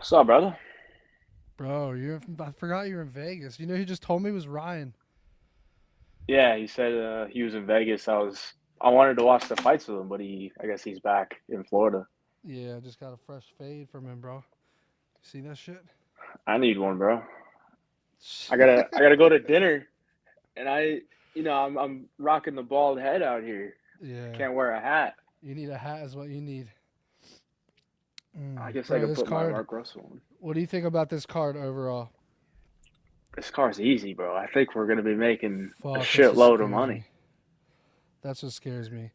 What's up, brother? Bro, I forgot you were in Vegas. You know who just told me was Ryan. Yeah, he said he was in Vegas. I wanted to watch the fights with him, but I guess he's back in Florida. Yeah, I just got a fresh fade from him, bro. See that shit? I need one, bro. I gotta go to dinner, and I'm rocking the bald head out here. I Yeah, can't wear a hat. you need a hat is what you need. I guess I Bro, could this put my card, Mark Russell on. what do you think about this card overall? This car's easy, bro. I think we're gonna be making a Fuck, that's what shitload of scares money. me. That's what scares me.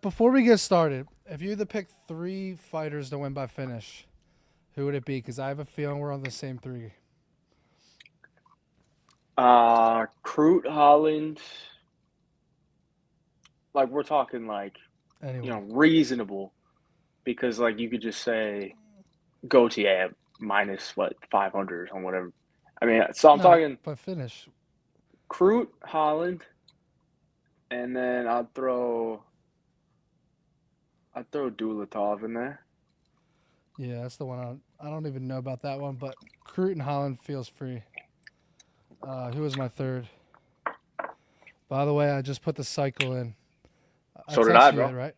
Before we get started, if you had to pick three fighters to win by finish, who would it be? Because I have a feeling we're on the same three. Crute Holland, like we're talking like Anyone. reasonable because like you could just say Gautier at minus what 500 or whatever. I mean, so I'm No, talking by finish. Crute, Holland, and then I'd throw Dulatov in there. Yeah, that's the one. I don't even know about that one, but Crute and Holland feels free. Who was my third? By the way, I just put the cycle in. I So did I, texted you it, bro. right?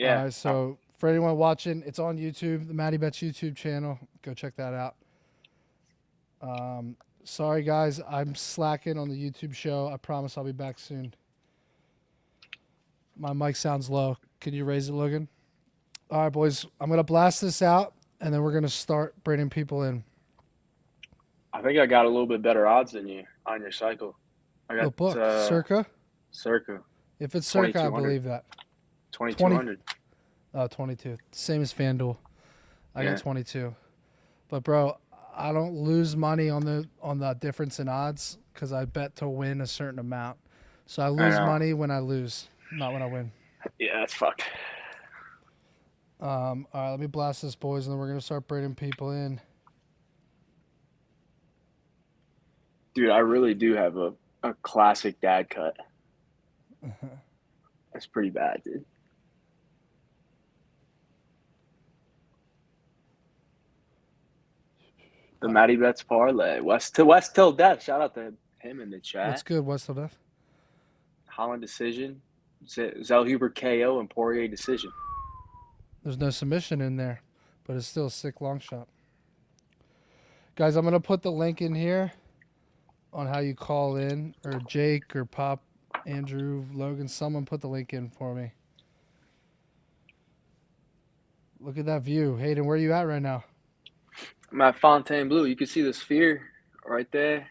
All Yeah. right. So for anyone watching, it's on YouTube, the Matty Bets YouTube channel. Go check that out. Sorry guys, I'm slacking on the YouTube show. I promise I'll be back soon. My mic sounds low. Can you raise it, Logan? All right, boys. I'm gonna blast this out, and then we're gonna start bringing people in. I think I got a little bit better odds than you on your cycle. I got What book? Circa. circa If it's Circa, I 2200, believe that. 20. 2200. 22. Same as FanDuel. I got Yeah. 22. But bro, I don't lose money on the difference in odds because I bet to win a certain amount. So I I lose know. money when I lose, not when I win. Yeah, that's fucked. All right, let me blast this, boys, and then we're gonna start bringing people in. Dude, I really do have a classic dad cut. That's pretty bad, dude. The All right, Matty Betts parlay. West till death. Shout out to him in the what's chat. good? What's the death? Holland decision. Zellhuber KO and Poirier decision. There's no submission in there, but it's still a sick long shot. Guys, I'm gonna put the link in here on how you call in, or Jake or Pop, Andrew, Logan. Someone put the link in for me. Look at that view, Hayden. Where are you at right now? I'm at Fontainebleau. You can see the sphere right there.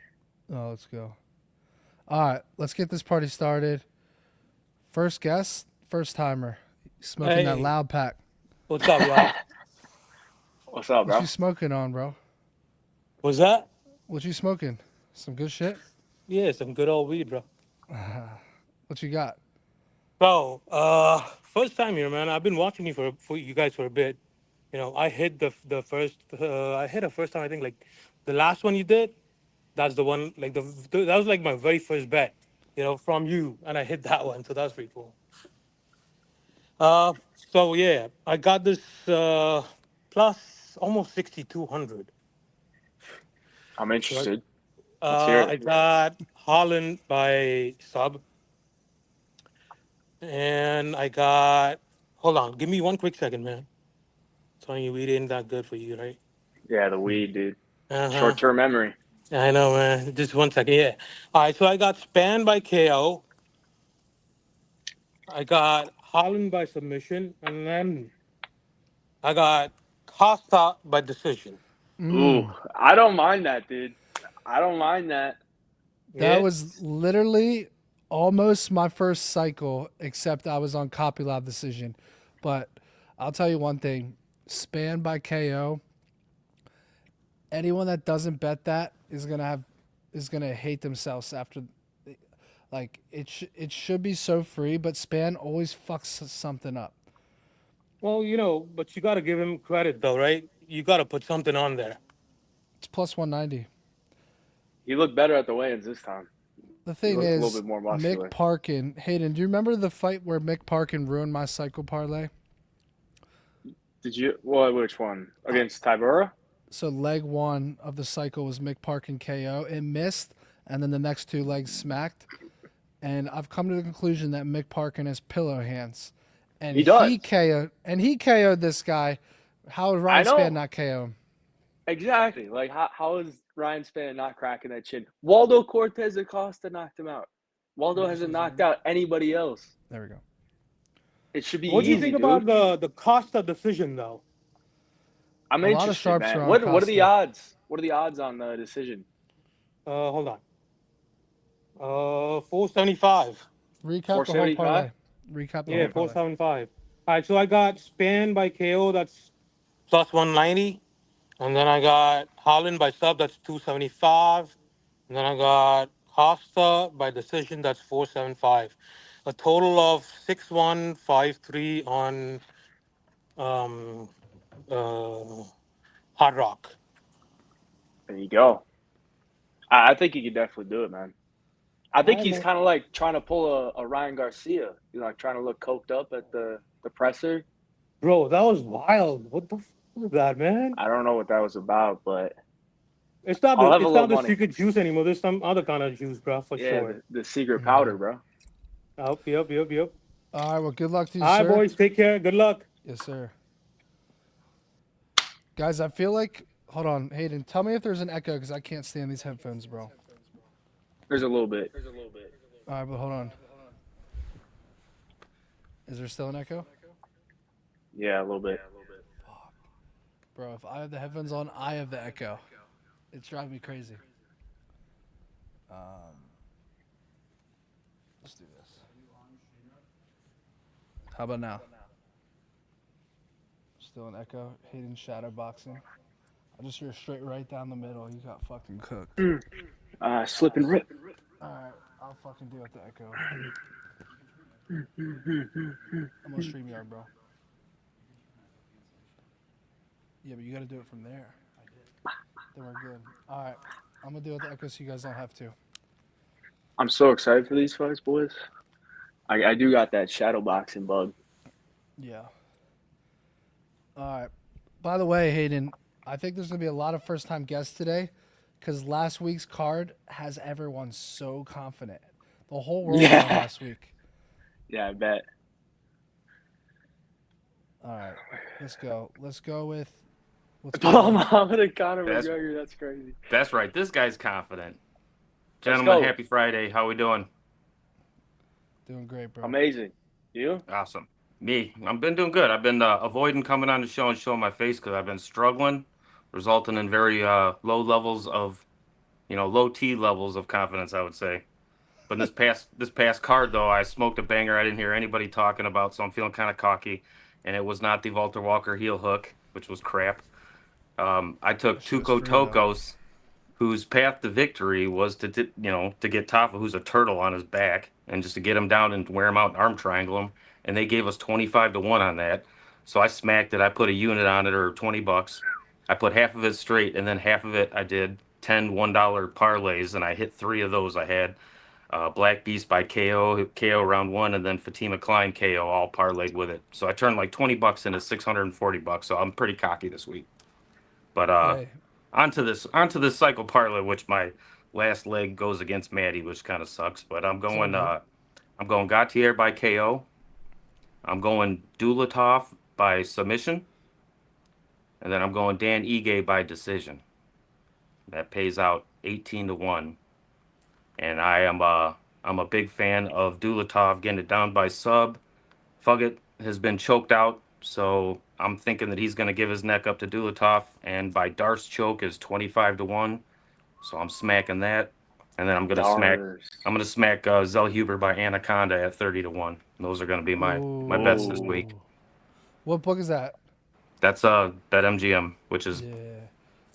Oh, let's go. All right, let's get this party started. First guest, first timer, smoking that Hey, loud pack. what's up, y'all? What's up, What bro? you smoking on, bro? What's that? What you smoking? Some good shit. Yeah, some good old weed, bro. What you got? Bro, first time here, man. I've been watching for you guys for a bit. I hit the first. I hit a first time. I think like the last one you did. That's the one. Like that was like my very first bet. From you, and I hit that one. So that's pretty cool. So yeah, I got this plus almost 6,200. I'm So interested. Let's hear I it. got Holland by sub. And I got. Hold on, give me one quick second, man. Telling you weed ain't that good for you, right? Yeah, the weed, dude. Uh huh. Short term memory. I know, man. Just one second. Yeah. All right. So I got Span by KO. I got Holland by submission, and then I got Costa by decision. Ooh, Mm, I don't mind that, dude. I don't mind that. that Yeah. was literally almost my first cycle, except I was on Copylab decision. But I'll tell you one thing: Span by KO. Anyone that doesn't bet that is gonna hate themselves after. Like it should be so free, but Span always fucks something up. Well, but you got to give him credit, though, right? You got to put something on there. It's plus 190. He looked better at the weigh-ins this time. The He thing looked a little is, bit more Mick muscular. Parkin, Hayden, do you remember the fight where Mick Parkin ruined my cycle parlay? Did you? Well, which one Uh, against Tybura? So leg one of the cycle was Mick Parkin KO. It missed, and then the next two legs smacked. And I've come to the conclusion that Mick Parkin has pillow hands, and He does. he KO'd this guy. How would I Ryan Spann know. not KO him? Exactly. Like, how is Ryan Spann not cracking that chin? Waldo Cortez Acosta knocked him out. Waldo hasn't knocked out anybody else. There we go. It should be What do you easy, think dude. about the Costa decision, though? I'm A lot of interested, sharps man. are on What are the Costa. odds? What are the odds on the decision? Hold on. 475. Recap the whole 475? parlay. Recap the Yeah, whole parlay. 475. All right, so I got Span by KO, that's plus 190. And then I got Holland by sub, that's 275. And then I got Costa by decision, that's 475. A total of 6153 on um, uh, Hard Rock. There you go. I think he could definitely do it, man. I think All right, he's man. kind of like trying to pull a Ryan Garcia, like trying to look coked up at the presser. Bro, that was wild. What the was that, man? I don't know what that was about, but It's not I'll the have a it's little not the money. secret juice anymore. There's some other kind of juice, bro, for Yeah, sure. the secret powder, bro. Yep. All right, well, good luck to you, All right, sir. boys, take care. Good luck. Yes, sir. Guys, I feel like. Hold on, Hayden. Tell me if there's an echo because I can't stand these headphones, bro. There's a little bit. All right, but hold on. Is there still an echo? Yeah, a little bit. Bro, if I have the headphones on, I have the echo. It's driving me crazy. Let's do this. How about now? Still an echo. Hayden shadow boxing. I just hear straight right down the middle. You got fucking cooked. Slip and rip. All right, I'll fucking deal with the echo. I'm on StreamYard, bro. Yeah, but you got to do it from there. Then we're good. All right, I'm gonna deal with the echo so you guys don't have to. I'm so excited for these fights, boys. I do got that shadow boxing bug. Yeah. All right. By the way, Hayden, I think there's gonna be a lot of first-time guests today, because last week's card has everyone so confident. The whole world won last week. Yeah, I bet. All right, let's go. Let's go with. Paul Muhammad and Conor That's- McGregor. That's crazy. That's right. This guy's confident. Let's Gentlemen, go. happy Friday. How we doing? Doing great, bro. Amazing. You? Awesome. Me, I've been doing good. I've been avoiding coming on the show and showing my face because I've been struggling, resulting in very low levels of, low T levels of confidence, I would say. But this past card though, I smoked a banger I didn't hear anybody talking about, so I'm feeling kind of cocky. And it was not the Walter Walker heel hook, which was crap. I took That shit was Tuco free, though. Tokos, whose path to victory was to get Tafa, who's a turtle on his back, and just to get him down and wear him out and arm triangle him. And they gave us 25-1 on that. So I smacked it. I put a unit on it, or $20. I put half of it straight, and then half of it I did 10 $1 parlays, and I hit 3 of those. I had Black Beast by KO round 1, and then Fatima Klein KO all parlayed with it. So I turned like $20 into $640. So I'm pretty cocky this week. But Hey, onto this cycle parlay, which my last leg goes against Matty, which kind of sucks. But I'm going Gautier by KO. I'm going Dulatov by submission, and then I'm going Dan Ige by decision. That pays out 18-1, and I'm a big fan of Dulatov getting it down by sub. Fugget has been choked out, so I'm thinking that he's going to give his neck up to Dulatov, and by Darce choke is 25-1. So I'm smacking that, and then I'm gonna smack Zellhuber by Anaconda at 30-1. Those are gonna be my bets this week. what book is that? That's BetMGM, which is Yeah.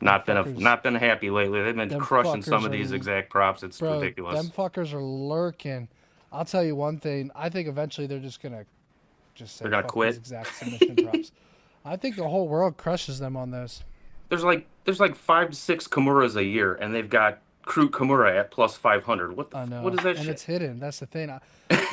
not fuckers- been happy lately. They've been them crushing some fuckers of these are- exact props. It's Bro, ridiculous. them fuckers are lurking. I'll tell you one thing. I think eventually they're just gonna say They're gonna fuck quit. these exact submission props. I think the whole world crushes them on those. There's like 5 to 6 Kimuras a year, and they've got Crute Kimura at plus 500. I What know, is that and shit? it's hidden. That's the thing.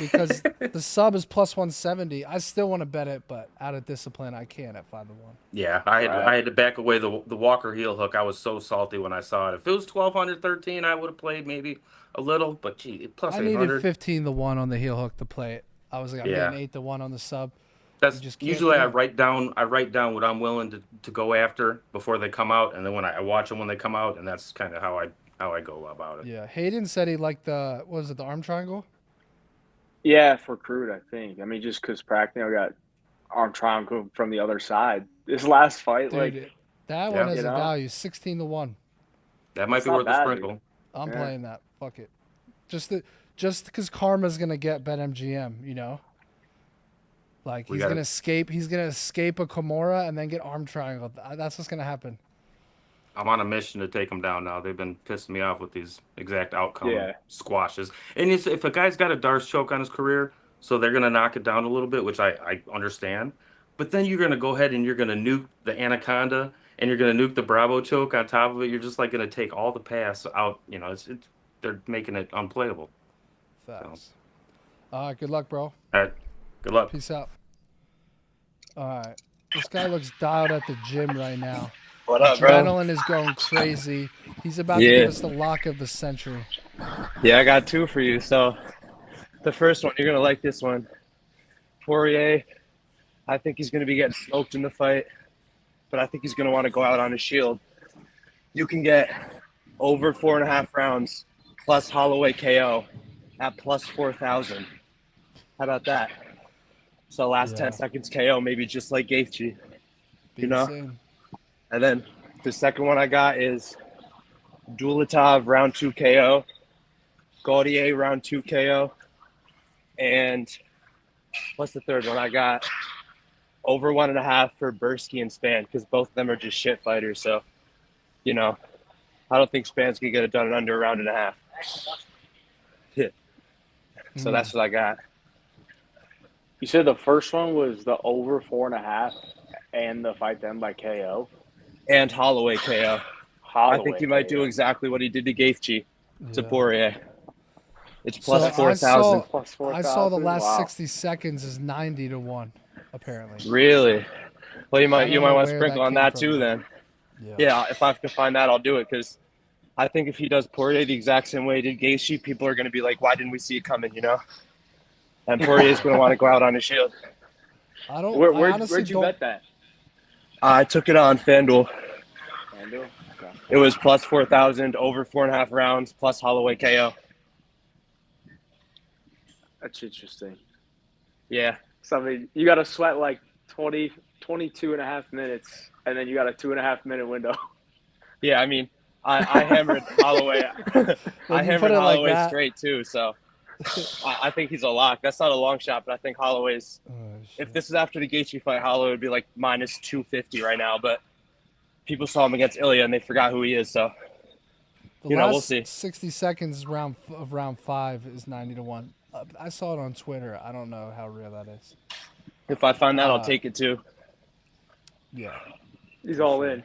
Because the sub is plus 170. I still want to bet it, but out of discipline, I can't at 5-1. Yeah, I Right. had to back away the Walker heel hook. I was so salty when I saw it. If it was 1213, I would have played maybe a little, but gee, plus I needed 800. 15-1 on the heel hook to play it. I was like, I'm Yeah. getting 8-1 on the sub. You That's just can't usually do I it. write down what I'm willing to go after before they come out, and then when I watch them when they come out, and that's kind of how I go about it. Yeah, Hayden said he liked the what was it, the arm triangle? Yeah, for Crude, I think. I mean, just because Pacquiao got arm triangle from the other side. This last fight, Dude, like, that one Yeah, has you a know, value, 16-1. that might it's be not worth a bad, dude. sprinkle. I'm Yeah. playing that. Fuck it. Just because Karma's gonna get BetMGM, you know. Like We he's gotta- gonna escape. He's gonna escape a Kimura and then get arm triangle. That's what's gonna happen. I'm on a mission to take them down now. They've been pissing me off with these exact outcome Yeah. squashes. And if a guy's got a Darce choke on his career, so they're going to knock it down a little bit, which I understand. But then you're going to go ahead and you're going to nuke the Anaconda and you're going to nuke the Bravo choke on top of it. You're just like going to take all the pass out. You know, they're making it unplayable. Facts. All right. Good luck, bro. All right. Good luck. Peace out. All right. This guy looks dialed at the gym right now. What up, bro? Adrenaline is going crazy. He's about to give us the lock of the century. Yeah, I got two for you. So the first one, you're going to like this one. Poirier, I think he's going to be getting smoked in the fight, but I think he's going to want to go out on his shield. You can get over 4.5 rounds plus Holloway KO at plus 4,000. How about that? So last 10 seconds KO, maybe just like Gaethje. Be You know? insane. And then the second one I got is Dulatov round 2 KO, Gaudier round 2 KO, and what's the third one I got? Over 1.5 for Bursky and Span, because both of them are just shit fighters. So, you know, I don't think Span's gonna get it done in under a round and a half. Yeah. So that's what I got. You said the first one was the over 4.5 and the fight them by KO. And Holloway KO. Holloway I think he might do KO. exactly what he did to Gaethje to Yeah. Poirier. It's plus So 4,000. Plus I saw the 4,000. last Wow. 60 seconds is 90-1, apparently. Really? Well, you I might don't know want to where sprinkle that on came that from, too though. then. Yeah, if I can find that, I'll do it, because I think if he does Poirier the exact same way he did Gaethje, people are going to be like, why didn't we see it coming, you know? And Poirier's going to want to go out on his shield. I don't. I Where'd honestly you don't. bet that? I took it on FanDuel. FanDuel? Okay. It was plus 4,000, over 4.5 rounds, plus Holloway KO. That's interesting. Yeah. So, I mean, you got to sweat like 22 and a half minutes, and then you got a 2.5 minute window. Yeah, I mean, I hammered Holloway. When I you hammered put it like Holloway that- straight too, so I think he's a lock. That's not a long shot, but I think Holloway's. Oh, If this is after the Gaethje fight, Holloway would be like minus 250 right now. But people saw him against Ilya and they forgot who he is. So The you know, last we'll see. 60 seconds of round 5 is 90-1. I saw it on Twitter. I don't know how real that is. If I find that, I'll take it too. Yeah. He's all in.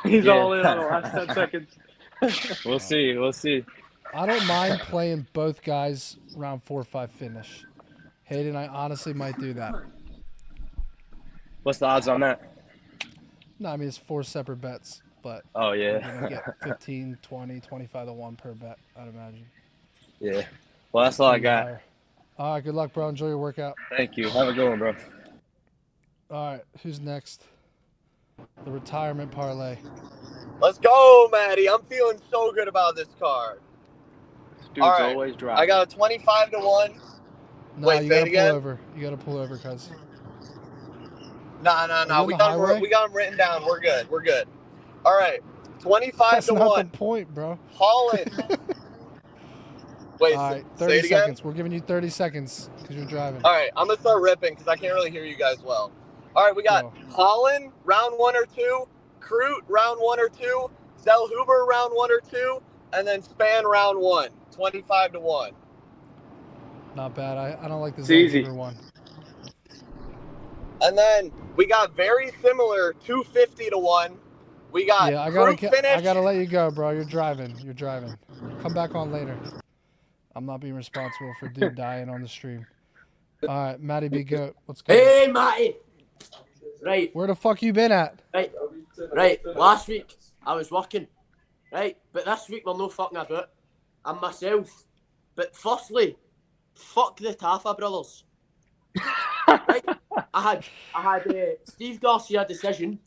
He's Yeah. all in on the last 10 seconds. We'll see. We'll see. I don't mind playing both guys round 4 or 5 finish. Hayden, I honestly might do that. What's the odds on that? No, I mean, it's 4 separate bets, but Oh you're going to yeah, get 15, 20, 25-1 per bet, I'd imagine. yeah. Well, that's all I got. Higher. All right, good luck, bro. Enjoy your workout. Thank you. Have a good one, bro. All right, who's next? The retirement parlay. Let's go, Matty. I'm feeling so good about this card. Dude's All right. always driving. I got a 25-1. No, Wait, you say gotta it again? pull over. You gotta pull over, cuz. No. you on We the got highway? them written down. We're good. All right. 25 That's to not 1. the point, bro. Holland. Wait, All right, say 30 it again? seconds. We're giving you 30 seconds because you're driving. All right, I'm going to start ripping because I can't really hear you guys well. All right, we got Go. Holland, round 1 or 2. Crute, round 1 or 2. Zellhuber, round 1 or 2. And then Span, round 1. 25-1. Not bad. I don't like the It's easy. Zellhuber one. And then we got very similar 250-1. We got Yeah, I Crute finish. gotta let you go, bro. You're driving. Come back on later. I'm not being responsible for dude dying on the stream. All right, Matty, be good. What's good? Hey, Matty. Right. Where the fuck you been at? Right. Last week I was working. Right, but this week we're no fucking about. I'm myself. But firstly, fuck the Taffa brothers. Right? I had Steve Garcia decision.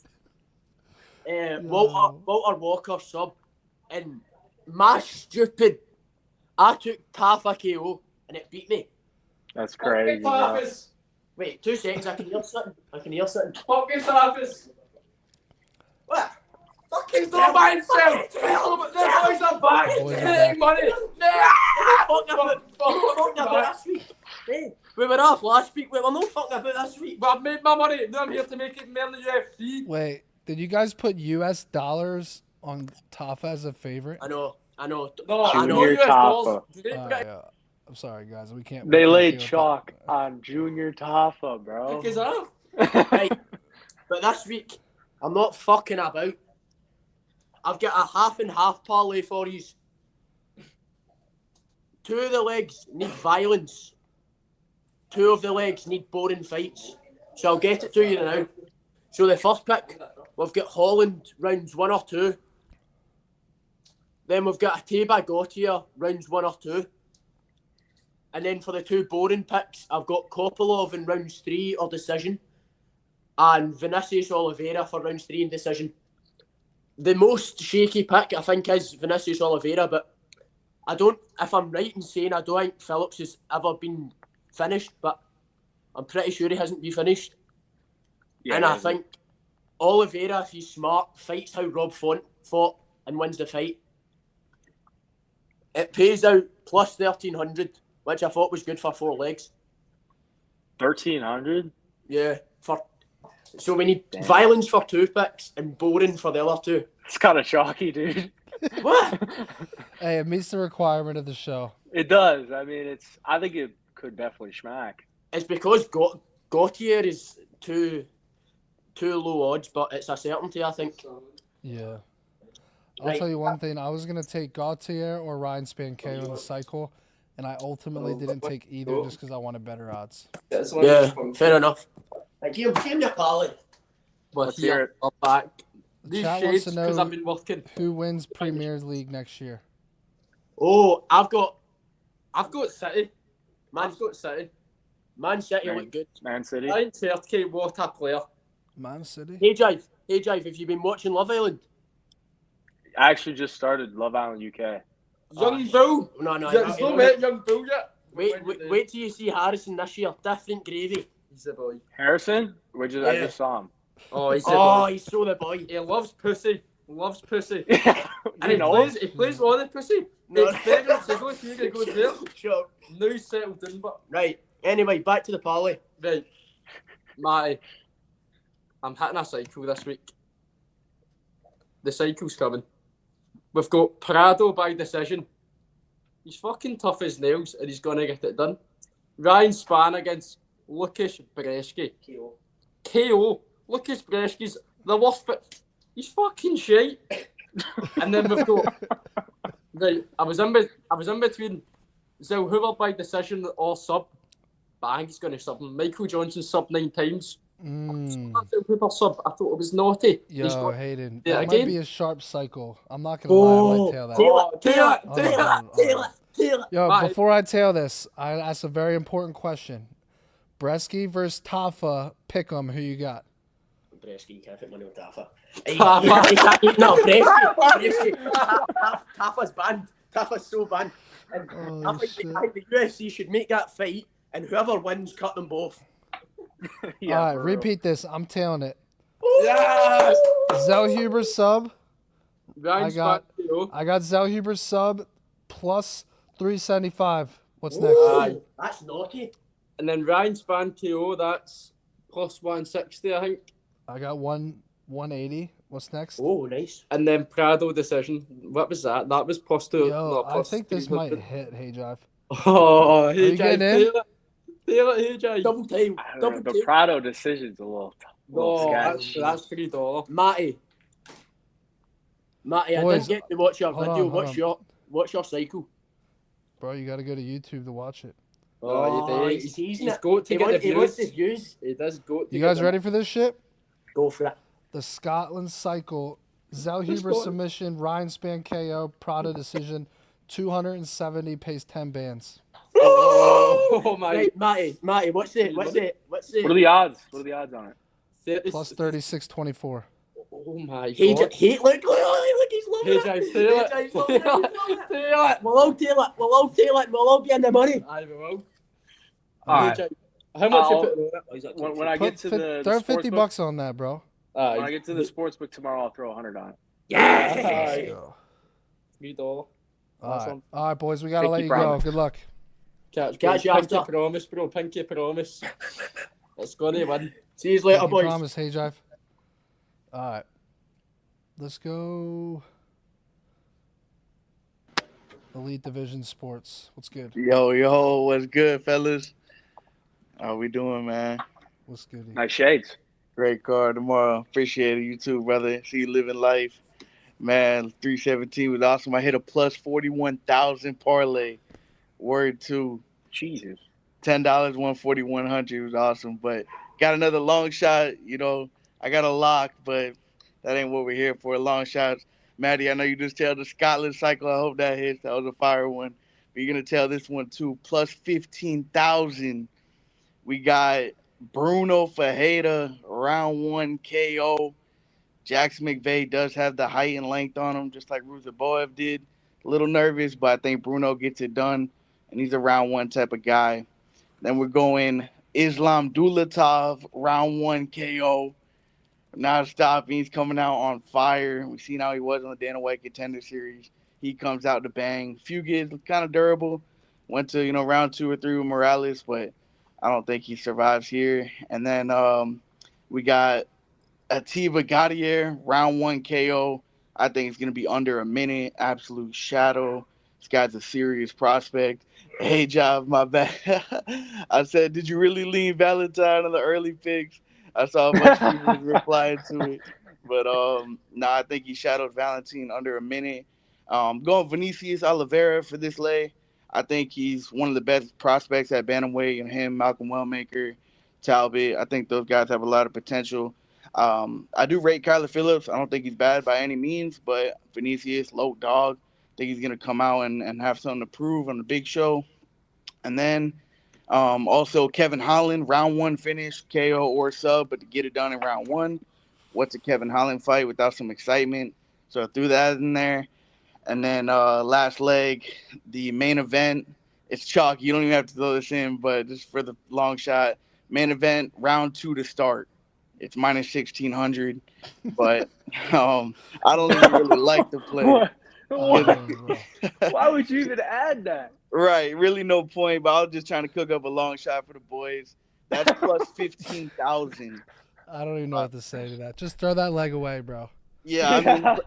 Walter Walker sub, and my stupid, I took Taffa KO and it beat me. That's crazy. Bro. Wait, 2 seconds. I can hear something. Fucking Taffas. What? Fucking don't mind himself. Tell him the boys are back. Boys are Take back. money. Fuck about last week. Hey, we were off last week. We were no fucking about this week. But I've made my money. Now I'm here to make it more in the UFC. Wait, did you guys put US dollars on Taffa as a favorite? I know. No, I know. Junior US dollars. Taffa. Do they Yeah. I'm sorry, guys. We can't. They we can't laid deal with chalk that. on Junior Taffa, bro. pick his off? Right. But this week, I'm not fucking about. I've got a half and half parlay for you. 2 of the legs need violence. 2 of the legs need boring fights. So I'll get it to you now. So the first pick, we've got Holland rounds 1 or 2. Then we've got a Teba Gautier rounds 1 or 2. And then for the 2 boring picks, I've got Kopolov in rounds 3 or decision. And Vinicius Oliveira for rounds 3 in decision. The most shaky pick, I think, is Vinicius Oliveira, but if I'm right in saying I don't think Phillips has ever been finished, but I'm pretty sure he hasn't been finished. Yeah, and I think Oliveira, if he's smart, fights how Rob Font fought and wins the fight. It pays out plus 1,300, which I thought was good for 4 legs. 1,300. Yeah, so we need violence for 2 picks and boring for the other 2. It's kind of chalky, dude. What? Hey, it meets the requirement of the show. It does. I mean, I think it could definitely smack. It's because Gautier is too low odds, but it's a certainty, I think. Yeah. I'll Right. tell you one thing. I was gonna take Gautier or Ryan Spanko in the cycle, and I ultimately didn't take either just because I wanted better odds. Yeah, fair enough. Came to Pally. But Let's hear here, I'm back. These Chat wants shades, to because know- I've been working. Who wins Premier League next year? Oh, I've got City. Man City Man- look good. Man City. Ryan Turkey, what a player. Man City. Hayvjive, have you been watching Love Island? I actually just started Love Island UK. Young Bull. No, There's no met Young Bull yet. Wait till you see Harrison this year. Different gravy. He's a boy. Harrison? I Yeah. just saw him. Oh, he's a Oh, boy. he's so the boy. He loves pussy. Loves pussy. You And he know? plays all the pussy. No. It's better to go here, he goes there. Sure. Now he's settled in, but Right. Anyway, back to the Pally. right. Matty, I'm hitting a cycle this week. The cycle's coming. We've got Prado by decision. He's fucking tough as nails and he's gonna get it done. Ryan Spann against Lucas Bresky. KO. Lucas Bresky's the worst, but he's fucking shite. And then we've got right. I was in between Zell Hoover by decision or sub, but I think he's going to sub him. Michael Johnson sub 9 times. Mm. Zell Hoover sub. I thought it was naughty. He's Yo, got- Hayden. Yeah, That might again? be a sharp cycle. I'm not gonna lie. I might tail that. Taylor. Yo, Bye. before I tail this, I asked a very important question. Bresky versus Taffa. Pick 'em. Who you got? Bresky, you can't put money on Taffa. Taffa. No, Bresky. Taffa's banned. Taffa's so banned. And I Oh, think shit. the UFC should make that fight, and whoever wins, cut them both. Yeah, All right, for real. repeat this. I'm tailing it. Yes. Zellhuber sub. Ryan I got- Spann KO. I got Zellhuber sub plus 375. What's next? Aye, that's naughty. And then Ryan Spann KO. That's plus 160, I think. I got 180. What's next? Oh, nice. And then Prado decision. What was that? That was plus 2. Yo, I plus think this might 300. hit, Hayvjive. Oh, you hey, getting Jai. in? Taylor, hey, Jai. Double time. I don't Double know, time. the Prado decision's a little No, sketchy. that's $3. Matty, Matty, I Boys, didn't get to watch your hold video. on, hold What's your cycle? Bro, you got to go to YouTube to watch it. Oh, he's teasing it. got to He get the wants views. the views. He does go to You get guys them. ready for this shit? Go for it. The Scotland cycle. Zellhuber submission, Ryan Spann KO, Prada decision, 270, pays 10 bands. Oh my! Right, Matty, what's the? What are the odds? What are the odds on it? Plus 36.24. Oh my Look, god! he's loving Hayvjive, it. Hayvjive's loving it. We'll all tail it. We'll all be in the money. I will. All right. How much you putting on it? When I get to the Throw sports 50 book, bucks on that, bro. when I get to the sports book tomorrow, I'll throw 100 on it. Yeah. Go. $3. All right. one. All right, boys, we got to Pinky let you promise. go. Good luck. Catch you pinky after. promise, bro. Pinky promise. It's gonna win. See you later, Pinky boys. promise, Hayvjive. All right. Let's go. Elite Division Sports. What's good? Yo, what's good, fellas? How we doing, man? What's good? Nice shades. Great card tomorrow. Appreciate it. You too, brother. See you living life. Man, 317 was awesome. I hit a plus 41,000 parlay. Word two. Jesus. $10 won 4,100. Was awesome. But got another long shot. I got a lock, but that ain't what we're here for. Long shots. Matty, I know you just tell the Scotland cycle. I hope that hits. That was a fire one. But you're going to tell this one too. Plus 15,000. We got Bruno Ferreira, round 1 KO. Jackson McVeigh does have the height and length on him, just like Ruzaboev did. A little nervous, but I think Bruno gets it done, and he's a round 1 type of guy. Then we're going Islam Dulatov, round 1 KO. Not stopping. He's coming out on fire. We've seen how he was on the Dana White Contender Series. He comes out to bang. Few gets kind of durable. Went to, round 2 or 3 with Morales, but I don't think he survives here. And then we got Atiba Gaudier, round 1 KO. I think it's going to be under a minute. Absolute shadow. This guy's a serious prospect. Hayvjive, my bad. I said, did you really lean Valentine on the early picks? I saw a bunch of people replying to it. But, I think he shadowed Valentine under a minute. Going Vinicius Oliveira for this lay. I think he's one of the best prospects at bantamweight, and him, Malcolm Wellmaker, Talbot. I think those guys have a lot of potential. I do rate Kyler Phillips. I don't think he's bad by any means, but Vinicius, low dog. I think he's going to come out and have something to prove on the big show. And then also Kevin Holland, round 1 finish, KO or sub, but to get it done in round 1. What's a Kevin Holland fight without some excitement? So I threw that in there. And then last leg, the main event. It's chalk. You don't even have to throw this in, but just for the long shot. Main event, round 2 to start. It's minus 1,600, but I don't even really like the play. Why would you even add that? Right, really no point, but I was just trying to cook up a long shot for the boys. That's plus 15,000. I don't even know what to say to that. Just throw that leg away, bro. Yeah, I mean,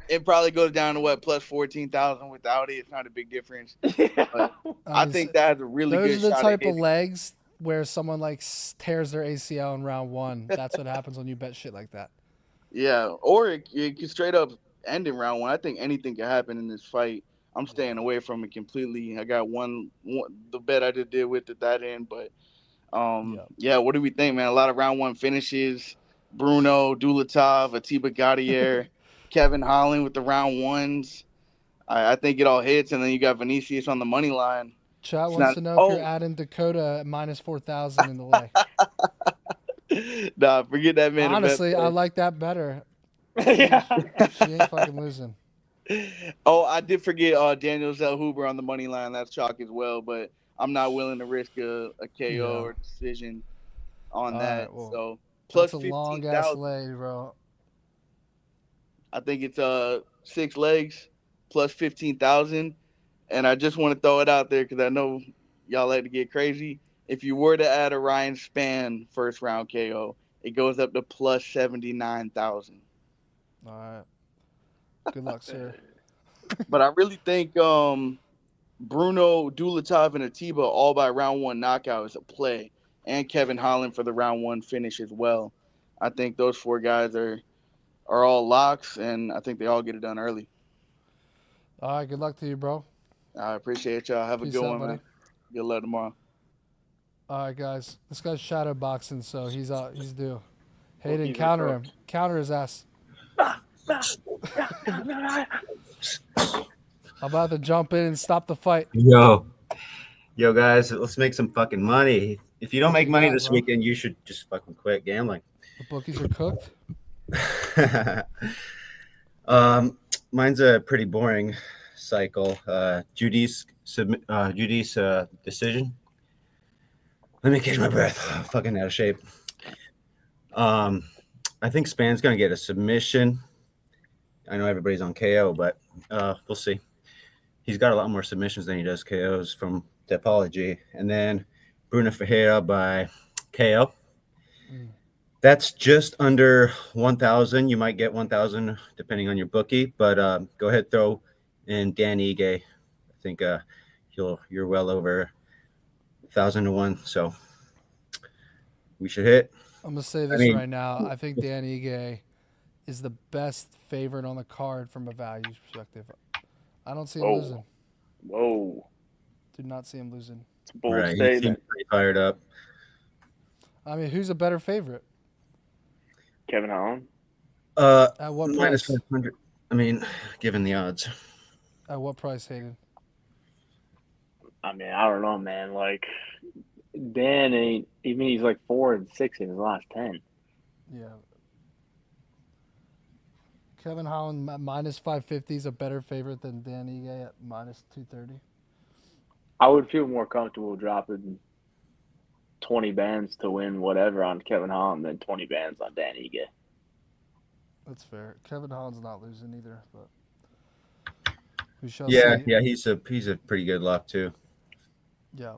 it probably goes down to plus 14,000 without it. It's not a big difference. But I think that's a really good shot. Those are the type of legs where someone tears their ACL in round 1. That's what happens when you bet shit like that. Yeah, or it could straight up end in round 1. I think anything can happen in this fight. I'm staying away from it completely. I got one the bet I just did with at that end, but yeah, what do we think, man? A lot of round 1 finishes. Bruno, Dulatov, Atiba Gaudier, Kevin Holland with the round 1s. I think it all hits, and then you got Vinicius on the money line. Chat wants to know if you're adding Dakota at minus 4,000 in the lay. Nah, forget that man. Honestly, I like that better. She ain't fucking losing. Oh, I did forget Daniel Zellhuber on the money line. That's chalk as well, but I'm not willing to risk a KO or decision on that. Right, well, so plus 15,000. That's a long ass lay, bro. I think it's 6 legs plus 15,000, and I just want to throw it out there because I know y'all like to get crazy. If you were to add a Ryan Spann first round KO, it goes up to plus 79,000. All right. Good luck, sir. But I really think Bruno, Dulatov, and Atiba all by round 1 knockout is a play, and Kevin Holland for the round 1 finish as well. I think those 4 guys are are all locks, and I think they all get it done early. All right, good luck to you, bro. I appreciate y'all. Have a Peace good out, one, buddy. man. Good luck tomorrow. All right, guys. This guy's shadow boxing, so he's due. Hayden, Bookies are counter him. cooked. Counter his ass. I'm about to jump in and stop the fight. Yo, guys, let's make some fucking money. If you don't What make you money got, this bro? weekend, you should just fucking quit gambling. The bookies are cooked. Mine's a pretty boring cycle. Judy's decision. Let me catch my breath. Fucking out of shape. I think Span's gonna get a submission. I know everybody's on KO, but we'll see. He's got a lot more submissions than he does KOs from Topology. And then Bruno Ferreira by KO. That's just under 1,000. You might get 1,000 depending on your bookie, but go ahead, throw in Dan Ige. I think you're well over 1,000 to 1. So we should hit. I'm gonna say this right now. I think Dan Ige is the best favorite on the card from a values perspective. I don't see him losing. Whoa. Do not see him losing. It's a bold Right, he statement. seems pretty fired up. I mean, who's a better favorite? Kevin Holland. At what Minus price? 500. I mean, given the odds. At what price, Hayden? I mean, I don't know, man. Like, Dan ain't even. He's like 4-6 in his last 10. Yeah. Kevin Holland minus 550 is a better favorite than Dan Ige at minus 230. I would feel more comfortable dropping 20 bands to win whatever on Kevin Holland than 20 bands on Dan Ige. That's fair. Kevin Holland's not losing either, but we shall Yeah, see. yeah, he's a pretty good lock too. Yeah.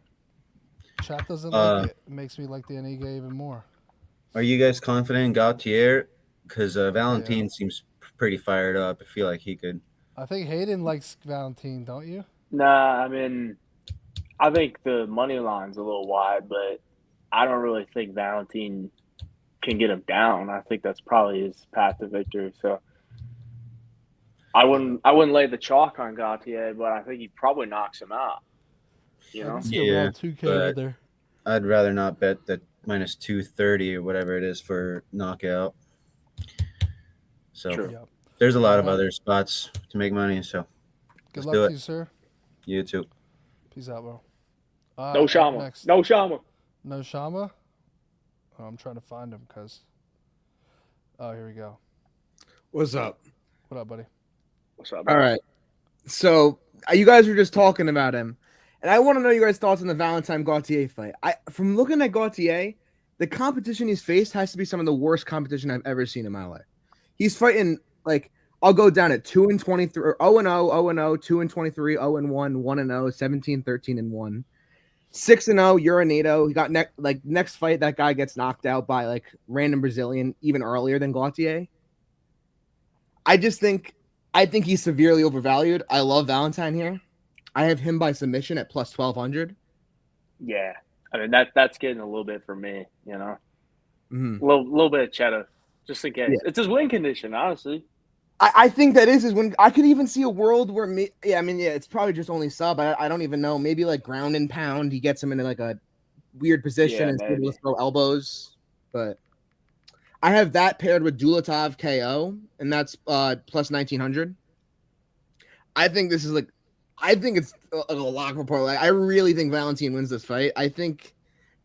Chat doesn't like it. It makes me like Dan Ige even more. Are you guys confident in Gautier? Because Valentine seems pretty fired up. I feel like he could. I think Hayden likes Valentine, don't you? Nah, I mean, I think the money line's a little wide, but I don't really think Valentine can get him down. I think that's probably his path to victory. So I wouldn't lay the chalk on Gautier, but I think he probably knocks him out. You know? Around 2K but in there. I'd rather not bet that minus 230 or whatever it is for knockout. So there's a lot of other spots to make money. So Good let's luck do to it. you, sir. You too. Peace out, bro. No Shama. No Shama. No Shama? Oh, I'm trying to find him because. Oh, here we go. What's up? What up, buddy? What's up? All right. So you guys were just talking about him, and I want to know your guys' thoughts on the Valentine Gautier fight. From looking at Gautier, the competition he's faced has to be some of the worst competition I've ever seen in my life. He's fighting like I'll go down at 2-23, 0-0, 0-0, 2-23, 0-1, 1-0, 17-13-1. 6-0, Urinato. He got next fight, that guy gets knocked out by like random Brazilian even earlier than Gautier. I think he's severely overvalued. I love Valentine here. I have him by submission at plus 1,200. Yeah, I mean that's getting a little bit for me. You know, Mm-hmm. little bit of cheddar just in case. Yeah. It's his win condition, honestly. I think that is when I could even see a world where it's probably just only sub. I don't even know. Maybe like ground and pound. He gets him into like a weird position and able to throw elbows. But I have that paired with Dulatov KO, and that's plus 1,900. I think this is it's a lock report. Like, I really think Valentine wins this fight. I think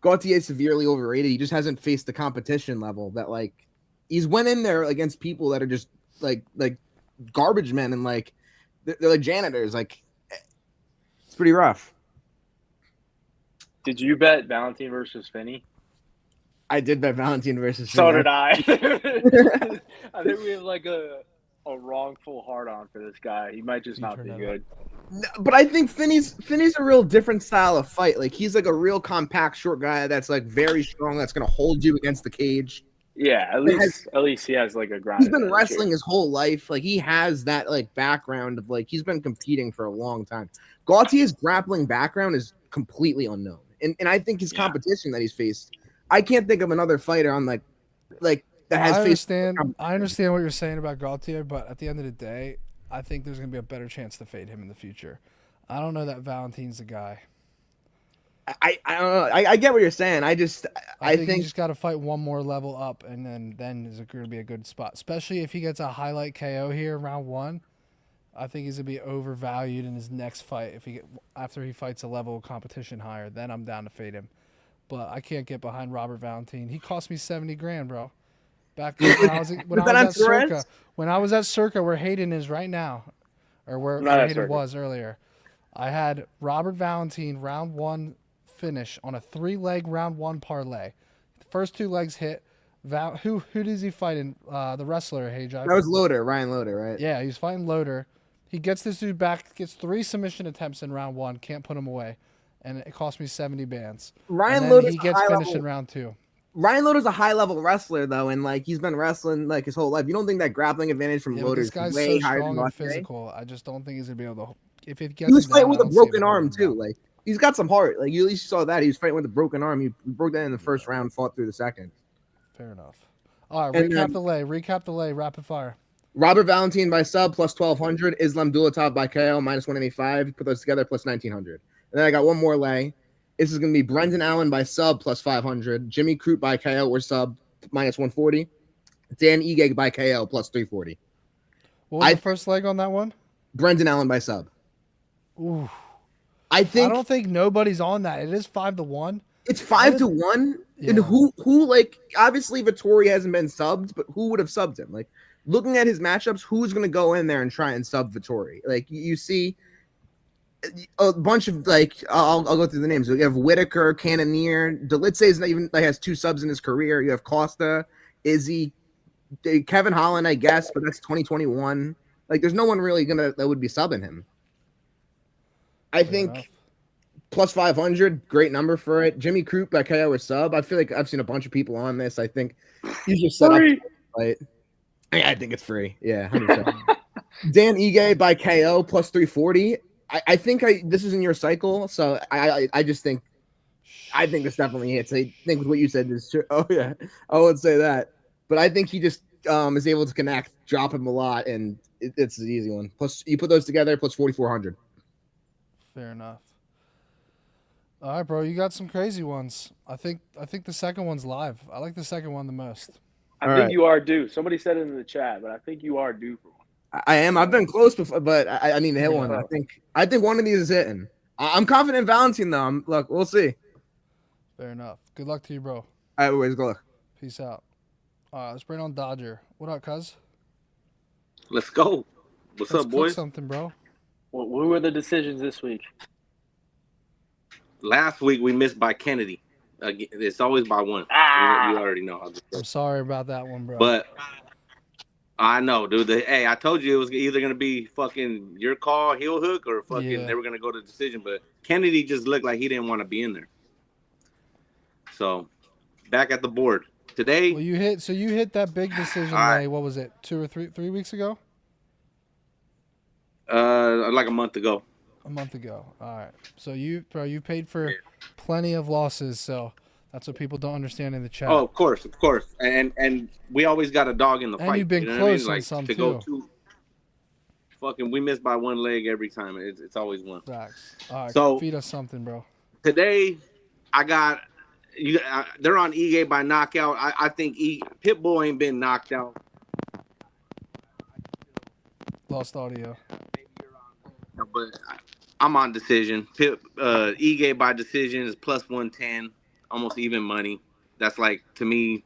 Gautier is severely overrated. He just hasn't faced the competition level that like he's went in there against people that are just like garbage men and like they're like janitors. Like it's pretty rough. Did you bet Valentine versus Finney? I did bet Valentine versus So Finney. did I. I think we have like a wrongful hard on for this guy. He might just not be good. No, but I think Finney's a real different style of fight. Like he's like a real compact short guy that's like very strong. That's gonna hold you against the cage. Yeah, at least he has like a grind. He's been wrestling his whole life. Like he has that like background of like he's been competing for a long time. Gautier's grappling background is completely unknown, and I think his competition that he's faced. I can't think of another fighter on like that has I faced. understand what you're saying about Gaultier, but at the end of the day, I think there's going to be a better chance to fade him in the future. I don't know that Valentine's the guy. I don't know. I get what you're saying. I think think you just got to fight one more level up, and then is going to be a good spot. Especially if he gets a highlight KO here in round 1. I think he's going to be overvalued in his next fight after he fights a level of competition higher. Then I'm down to fade him. But I can't get behind Robert Valentine. He cost me $70,000, bro. Back when I was at Circa. When I was at Circa, where Hayden is right now, or where Hayden was earlier, I had Robert Valentine round 1 finish on a 3-leg round 1 parlay. The first 2 legs hit. Who does he fight in? The wrestler, Hayvjive. That was Ryan Loader, right? Yeah, he's fighting Loader. He gets this dude back, gets 3 submission attempts in round 1, can't put him away, and it cost me 70 bands. Ryan Loader, he gets finished in round 2. Ryan Loader's a high-level wrestler, though, and like he's been wrestling like his whole life. You don't think that grappling advantage from Loader is way higher than and physical? I just don't think he's gonna be able to. If it gets he was fighting with a broken arm too. Like he's got some heart. Like you at least saw that he was fighting with a broken arm. He broke that in the first round, fought through the second. Fair enough. All right, recap the lay. Rapid fire. Robert Valentine by sub plus 1,200. Islam Dulatov by KO minus 185. Put those together plus 1,900. And then I got one more lay. This is going to be Brendan Allen by sub plus 500. Jimmy Crute by KO or sub minus 140. Dan Ige by KO plus 340. What was the first leg on that one? Brendan Allen by sub. Ooh. I don't think nobody's on that. It is 5-1. It's 5-1. Yeah. And who like obviously Vettori hasn't been subbed, but who would have subbed him? Like looking at his matchups, who's going to go in there and try and sub Vettori? Like you see a bunch of like I'll go through the names. You have Whitaker, Cannonier, Delitze is not even like has 2 subs in his career. You have Costa, Izzy, Kevin Holland, I guess, but that's 2021. Like there's no one really that would be subbing him. I think plus 500, great number for it. Jimmy Crute by KO or sub. I feel like I've seen a bunch of people on this. I think he's just set up to fight. I think it's free. Yeah, 100%. Dan Ige by KO plus 340. I think this is in your cycle, so I just think this definitely hits. I think with what you said is true. Oh yeah, I would say that. But I think he just is able to connect, drop him a lot, and it's an easy one. Plus you put those together, plus 4,400. Fair enough. All right, bro. You got some crazy ones. I think the second one's live. I like the second one the most. I think you are due. Somebody said it in the chat, but I think you are due for one. I am. I've been close before, but I need to hit one. I think one of these is hitting. I'm confident in Valentine, though. Look, we'll see. Fair enough. Good luck to you, bro. All right, boys. Good luck. Peace out. All right, let's bring on Dodger. What up, cuz? Let's go. Let's up, boys? Something, bro. What were the decisions this week? Last week we missed by Kennedy. It's always by one. You already know. I'm sorry about that one, bro. But I know, dude. Hey, I told you it was either gonna be fucking your call, heel hook, or fucking they were gonna go to decision. But Kennedy just looked like he didn't want to be in there. So back at the board today. Well, you hit that big decision day. What was it? 2 or 3 weeks ago? Like a month ago. A month ago. All right. So you paid for plenty of losses. So that's what people don't understand in the chat. Oh, of course. And we always got a dog in the fight. And you've been close on some too. Go to fucking, we miss by one leg every time. It's always one. Facts. All right. So feed us something, bro. Today, I got you. They're on Ige by knockout. I think Pitbull ain't been knocked out. Lost audio. But I'm on decision. Ige by decision is plus 110, almost even money. That's like to me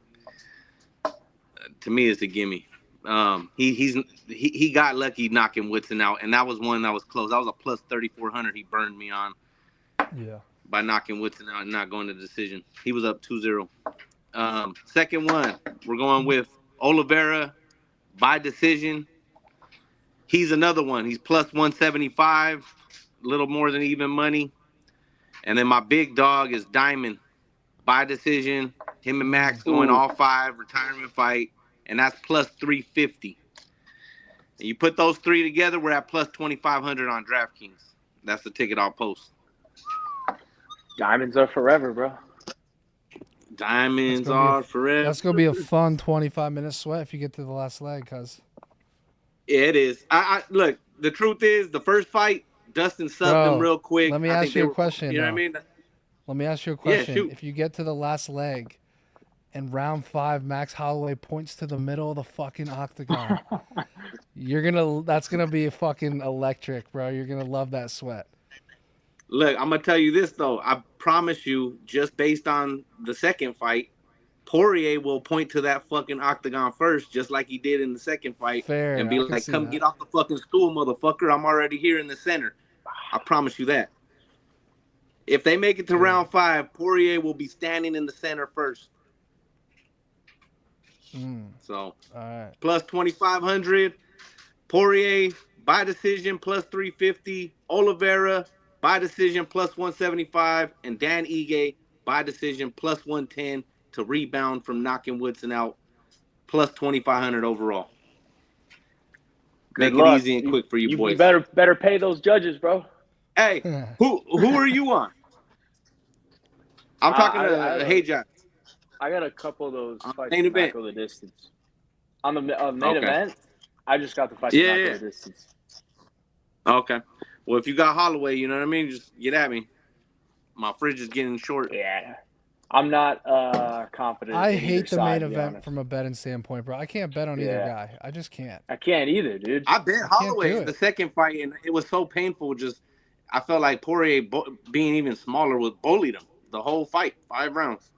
it's a gimme. He got lucky knocking Woodson out, and that was one that was close. That was a plus 3,400 he burned me on. Yeah. By knocking Woodson out and not going to decision. He was up 2-0. Second one, we're going with Oliveira by decision. He's another one. He's plus 175, a little more than even money. And then my big dog is Diamond by decision. Him and Max going all 5, retirement fight. And that's plus 350. And you put those 3 together, we're at plus 2,500 on DraftKings. That's the ticket I'll post. Diamonds are forever, bro. Diamonds are forever. That's gonna be a fun 25-minute sweat if you get to the last leg, cuz. Yeah, it is. I look. The truth is, the first fight, Dustin subbed him real quick. Let me I ask think you they a were, question. you know what I mean? Let me ask you a Yeah, question. shoot. If you get to the last leg and round 5, Max Holloway points to the middle of the fucking octagon, that's gonna be fucking electric, bro. You're gonna love that sweat. Look, I'm gonna tell you this though. I promise you, just based on the second fight, Poirier will point to that fucking octagon first, just like he did in the second fight, Fair, and be I can like, see "Come that. get off the fucking stool, motherfucker! I'm already here in the center." I promise you that. If they make it to round 5, Poirier will be standing in the center first. So, all right. plus 2,500. Poirier by decision plus 350. Oliveira by decision plus 175, and Dan Ige by decision plus 110 to rebound from knocking Woodson out, plus 2,500 overall. Good Make luck. it easy and quick for you You boys. better pay those judges, bro. Hey, who are you on? I'm talking to Hayvjive. I got a couple of those fights main to event. not go the distance. On the main Okay. event, I just got the fight to not go the distance. Okay. Well, if you got Holloway, you know what I mean? Just get at me. My fridge is getting short. Yeah. I'm not confident I in hate either the side, main to be event honest. from a betting standpoint, bro. I can't bet on either guy. I just can't. I can't either, dude. I bet Holloway in the second fight, and it was so painful. Just I felt like Poirier, being even smaller, was bullied him the whole fight, 5 rounds.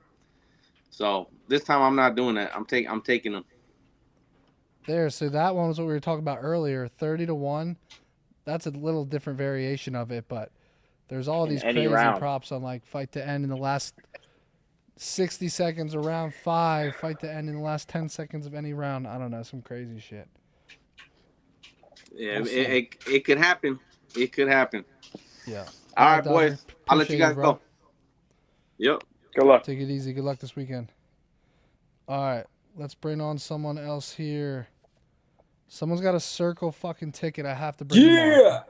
So this time I'm not doing that. I'm taking him. There, so that one was what we were talking about earlier. 30-1. That's a little different variation of it, but there's all these crazy props on like fight to end in the last 60 seconds of round 5, fight to end in the last 10 seconds of any round. I don't know, some crazy shit. Yeah, it could happen. It could happen. Yeah. All right, boys. I'll let you guys go. Yep. Good luck. Take it easy. Good luck this weekend. All right, let's bring on someone else here. Someone's got a circle fucking ticket. I have to bring them on. Yeah.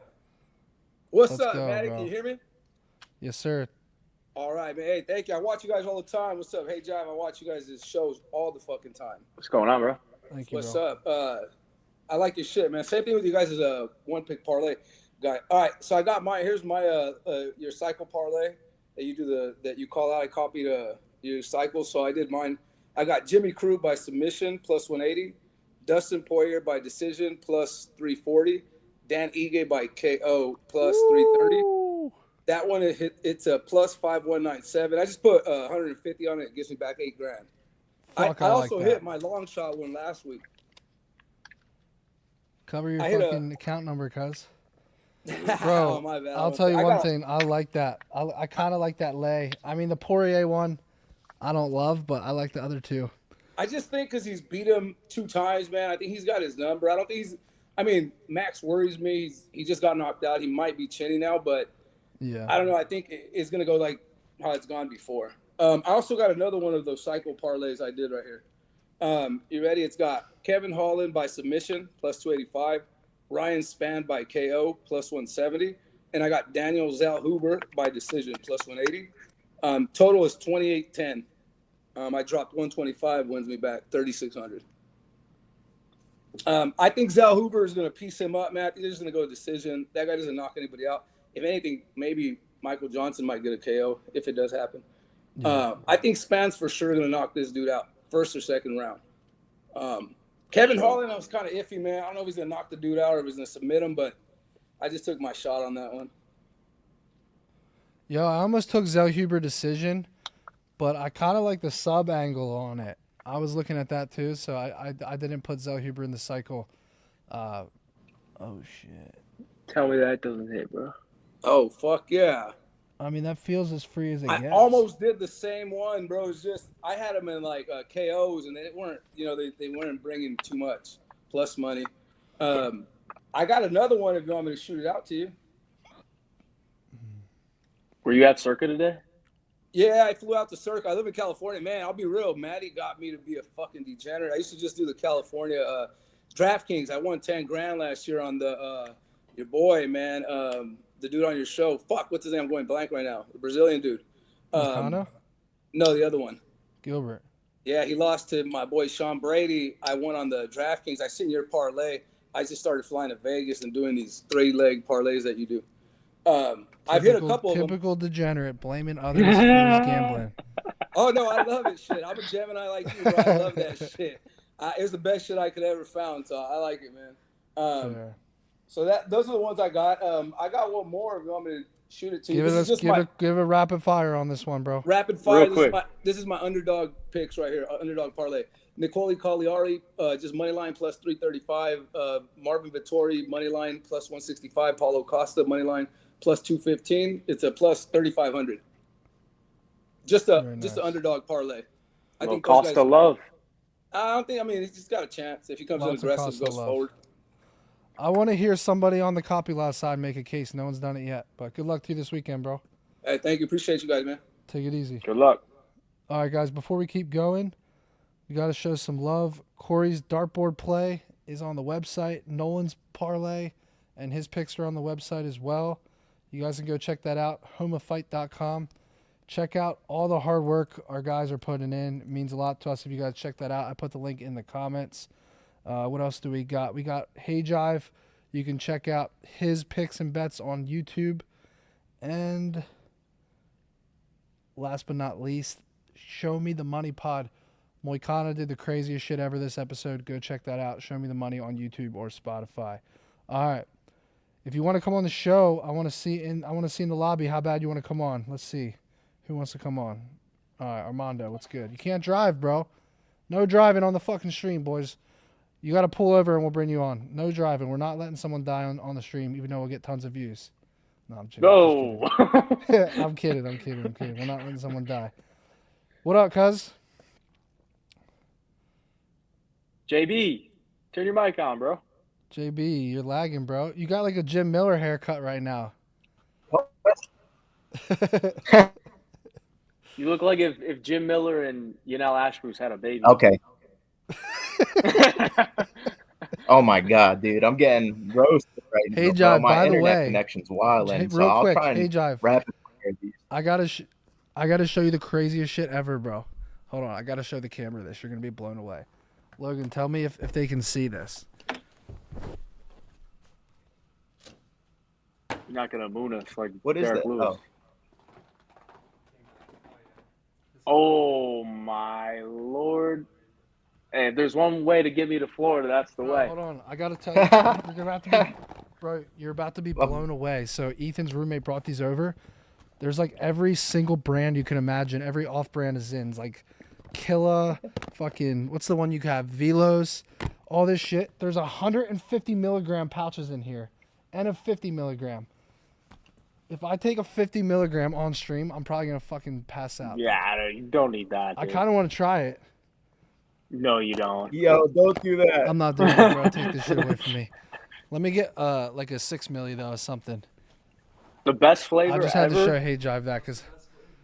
What's Let's up, go, Matty? bro. Can you hear me? Yes, sir. All right, man. Hey, thank you. I watch you guys all the time. What's up? Hayvjive, I watch you guys' shows all the fucking time. What's going on, bro? Thank you, What's bro. up? I like your shit, man. Same thing with you guys as a one-pick parlay guy. All right, so I got my here's my your cycle parlay that you do that you call out. I copied your cycle, so I did mine. I got Jimmy Crute by submission plus 180, Dustin Poirier by decision plus 340, Dan Ige by KO plus 330. That one it's a plus 5197. I just put 150 on it. It gives me back $8,000. I also hit my long shot one last week. Cover your fucking account number, cuz. Bro, oh, my bad. I'll tell you one thing. I like that. I kind of like that lay. I mean, the Poirier one, I don't love, but I like the other two. I just think because he's beat him 2 times, man. I think he's got his number. I don't think I mean, Max worries me. He just got knocked out. He might be chinny now, but yeah, I don't know. I think it's going to go like how it's gone before. I also got another one of those cycle parlays I did right here. You ready? It's got Kevin Holland by submission plus 285, Ryan Spann by KO plus 170, and I got Daniel Zellhuber by decision plus 180. Total is 28-10. I dropped 125, wins me back 3,600. I think Zellhuber is going to piece him up, Matt. He's just going to go decision. That guy doesn't knock anybody out. If anything, maybe Michael Johnson might get a KO if it does happen. Yeah. I think Spann's for sure going to knock this dude out first or second round. Kevin Holland, I was kind of iffy, man. I don't know if he's going to knock the dude out or if he's going to submit him, but I just took my shot on that one. Yo, I almost took Zellhuber decision, but I kind of like the sub angle on it. I was looking at that too, so I didn't put Zellhuber in the cycle. Oh, shit. Tell me that doesn't hit, bro. Oh, fuck yeah. I mean, that feels as free as it gets. I almost did the same one, bro. It's just I had them in like KOs, and they weren't, they weren't bringing too much plus money. I got another one if you want me to shoot it out to you. Were you at Circa today? Yeah, I flew out to Circa. I live in California, man. I'll be real. Matty got me to be a fucking degenerate. I used to just do the California DraftKings. I won $10,000 last year on the your boy, man. The dude on your show. Fuck, what's his name? I'm going blank right now. The Brazilian dude. Moicano? No, the other one. Gilbert. Yeah, he lost to my boy Sean Brady. I won on the DraftKings. I seen your parlay. I just started flying to Vegas and doing these 3-leg parlays that you do. I've hit a couple of them. Typical degenerate, blaming others for his gambling. Oh no, I love it. Shit, I'm a Gemini like you, bro. I love that shit. It was the best shit I could ever found, so I like it, man. So those are the ones I got. I got one more. If you want me to shoot it to you, Give a rapid fire on this one, bro. Rapid fire. This is my underdog picks right here. Underdog parlay. Nicole Cagliari, just money line plus 335. Marvin Vittori money line plus 165. Paulo Costa money line plus 215. It's a plus 3,500. Just an underdog parlay. I think Costa love. I don't think. I mean, he's just got a chance if he comes in aggressive, goes forward. I want to hear somebody on the copy lot side make a case. No one's done it yet, but good luck to you this weekend, bro. Hey, thank you. Appreciate you guys, man. Take it easy. Good luck. All right, guys. Before we keep going, we got to show some love. Corey's dartboard play is on the website. Nolan's parlay and his picks are on the website as well. You guys can go check that out. homeoffight.com. Check out all the hard work our guys are putting in. It means a lot to us if you guys check that out. I put the link in the comments. What else do we got? We got Hayvjive. You can check out his picks and bets on YouTube. And last but not least, Show Me the Money Pod. Moicano did the craziest shit ever this episode. Go check that out. Show Me the Money on YouTube or Spotify. All right. If you want to come on the show, I want to see in the lobby how bad you want to come on. Let's see. Who wants to come on? All right, Armando, what's good? You can't drive, bro. No driving on the fucking stream, boys. You got to pull over and we'll bring you on. No driving. We're not letting someone die on the stream, even though we'll get tons of views. No, I'm joking. No. I'm kidding. We're not letting someone die. What up, cuz? JB, turn your mic on, bro. JB, you're lagging, bro. You got like a Jim Miller haircut right now. You look like if Jim Miller and Yanel Ashbrook had a baby. Okay. Oh my god, dude, I'm getting roasted right now. Hayvjive, bro. My by the internet way, connection's wild, and so real I'll quick, try and Hayvjive, rapid fire these. I gotta show you the craziest shit ever, bro. Hold on, I gotta show the camera this. You're gonna be blown away. Logan, tell me if they can see this. You're not gonna moon us like what is Derek that? Lewis. Oh my lord! Hey, if there's one way to get me to Florida, that's the way. Hold on, I gotta tell you, you're about to be blown away. So Ethan's roommate brought these over. There's like every single brand you can imagine. Every off-brand is in, like Killa, fucking what's the one you have? Velos, all this shit. There's 150 milligram pouches in here, and a 50 milligram. If I take a 50 milligram on stream, I'm probably gonna fucking pass out. Yeah, you don't need that. I kind of want to try it. No, you don't. Yo, don't do that. I'm not doing it, bro. Take this shit away from me. Let me get like a 6 milli though, or something. The best flavor ever. I just had to show Hayvjive that because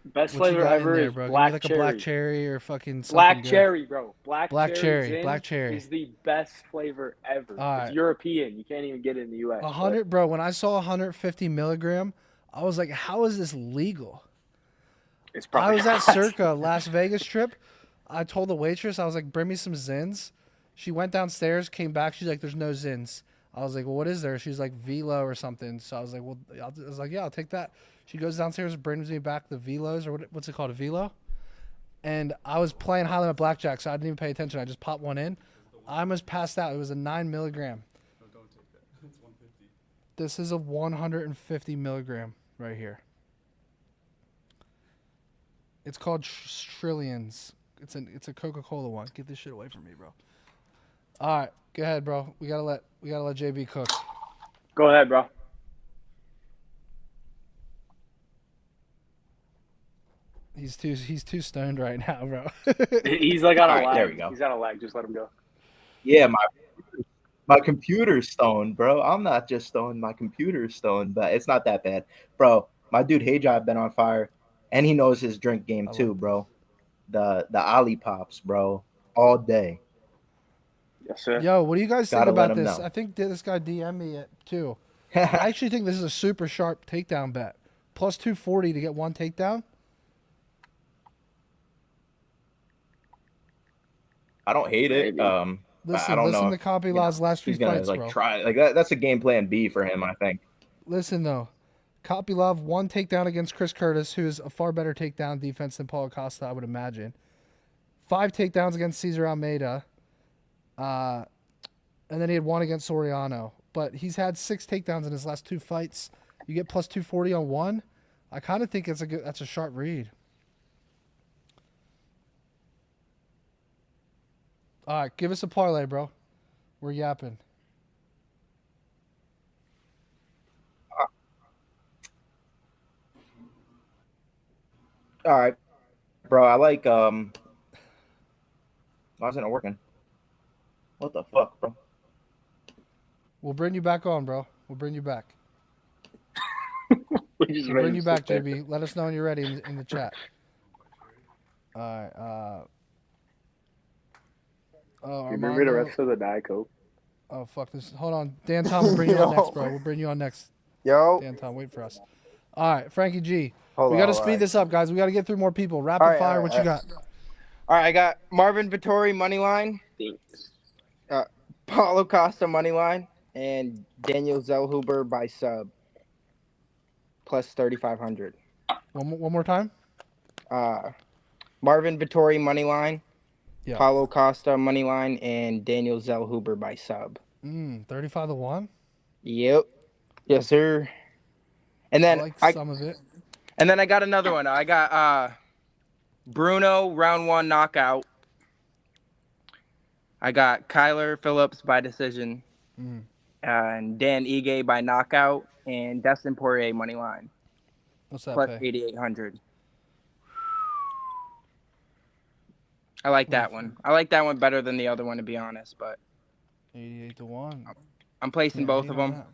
best flavor ever is bro? black like cherry. A black cherry or fucking something black good. Cherry, bro. Black cherry. Black cherry is the best flavor ever. All it's right. European. You can't even get it in the U.S. 100, bro. When I saw 150 milligram, I was like, "How is this legal?" It's probably. I was at Circa Las Vegas trip. I told the waitress, I was like, "Bring me some Zins." She went downstairs, came back. She's like, "There's no Zins." I was like, "Well, what is there?" She's like, "Velo or something." So I was like, "Well," I was like, "Yeah, I'll take that." She goes downstairs, brings me back the Velos or what's it called, a Velo. And I was playing high limit blackjack, so I didn't even pay attention. I just popped one in. I almost passed out. It was a 9 milligram. No, don't take that. It's 150. This is a 150 milligram right here. It's called Trillions. It's a Coca-Cola one. Get this shit away from me, bro. All right, go ahead, bro. We gotta let JB cook. Go ahead, bro. He's too stoned right now, bro. He's like on a lag. There we go. He's on a lag. Just let him go. Yeah, my computer's stoned, bro. I'm not just stoned. My computer's stoned, but it's not that bad, bro. My dude Hayvjive been on fire, and he knows his drink game too, bro. The Ollie Pops, bro, all day. Yes, sir. Yo, what do you guys think Gotta let about him this? know. I think this guy DM'd me it too. I actually think this is a super sharp takedown bet. Plus 240 to get one takedown. I don't hate it. Maybe. But I Listen, don't know listen if to Kopylov's last three he's gonna fights, like bro. try like that. That's a game plan B for him, I think. Listen though, Kopylov, 1 takedown against Chris Curtis, who is a far better takedown defense than Paulo Costa, I would imagine. 5 takedowns against Cesar Almeida, and then he had 1 against Soriano. But he's had 6 takedowns in his last 2 fights. You get plus 240 on 1. I kind of think that's a sharp read. All right, give us a parlay, bro. We're yapping. All right, bro. I like Why isn't it working? What the fuck, bro? We'll bring you back on, bro. We'll bring you back. We just We'll made bring him you back, sit there. JB. Let us know when you're ready in the chat. All right. Oh, You bring me the Armando. rest of the Diet Coke. Oh, fuck this. Hold on. Dan Tom will bring you on next, bro. We'll bring you on next. Yo. Dan Tom, wait for us. All right, Frankie G. Hold We got to on, speed alright. this up, guys. We got to get through more people. Rapid fire, what you got? All right, I got Marvin Vittori money line, Paulo Costa money line, and Daniel Zellhuber by sub plus 3,500. One more time. Marvin Vittori money line, Yeah. Paulo Costa money line, and Daniel Zellhuber by sub. 35-1. Yep. Yes, sir. And then I like some of it. And then I got another one. I got Bruno round 1 knockout. I got Kyler Phillips by decision, and Dan Ige by knockout, and Dustin Poirier money line. What's that plus pay? 8,800. I like that one. I like that one better than the other one, to be honest. But 88-1. I'm placing Can't both beat of on them. that.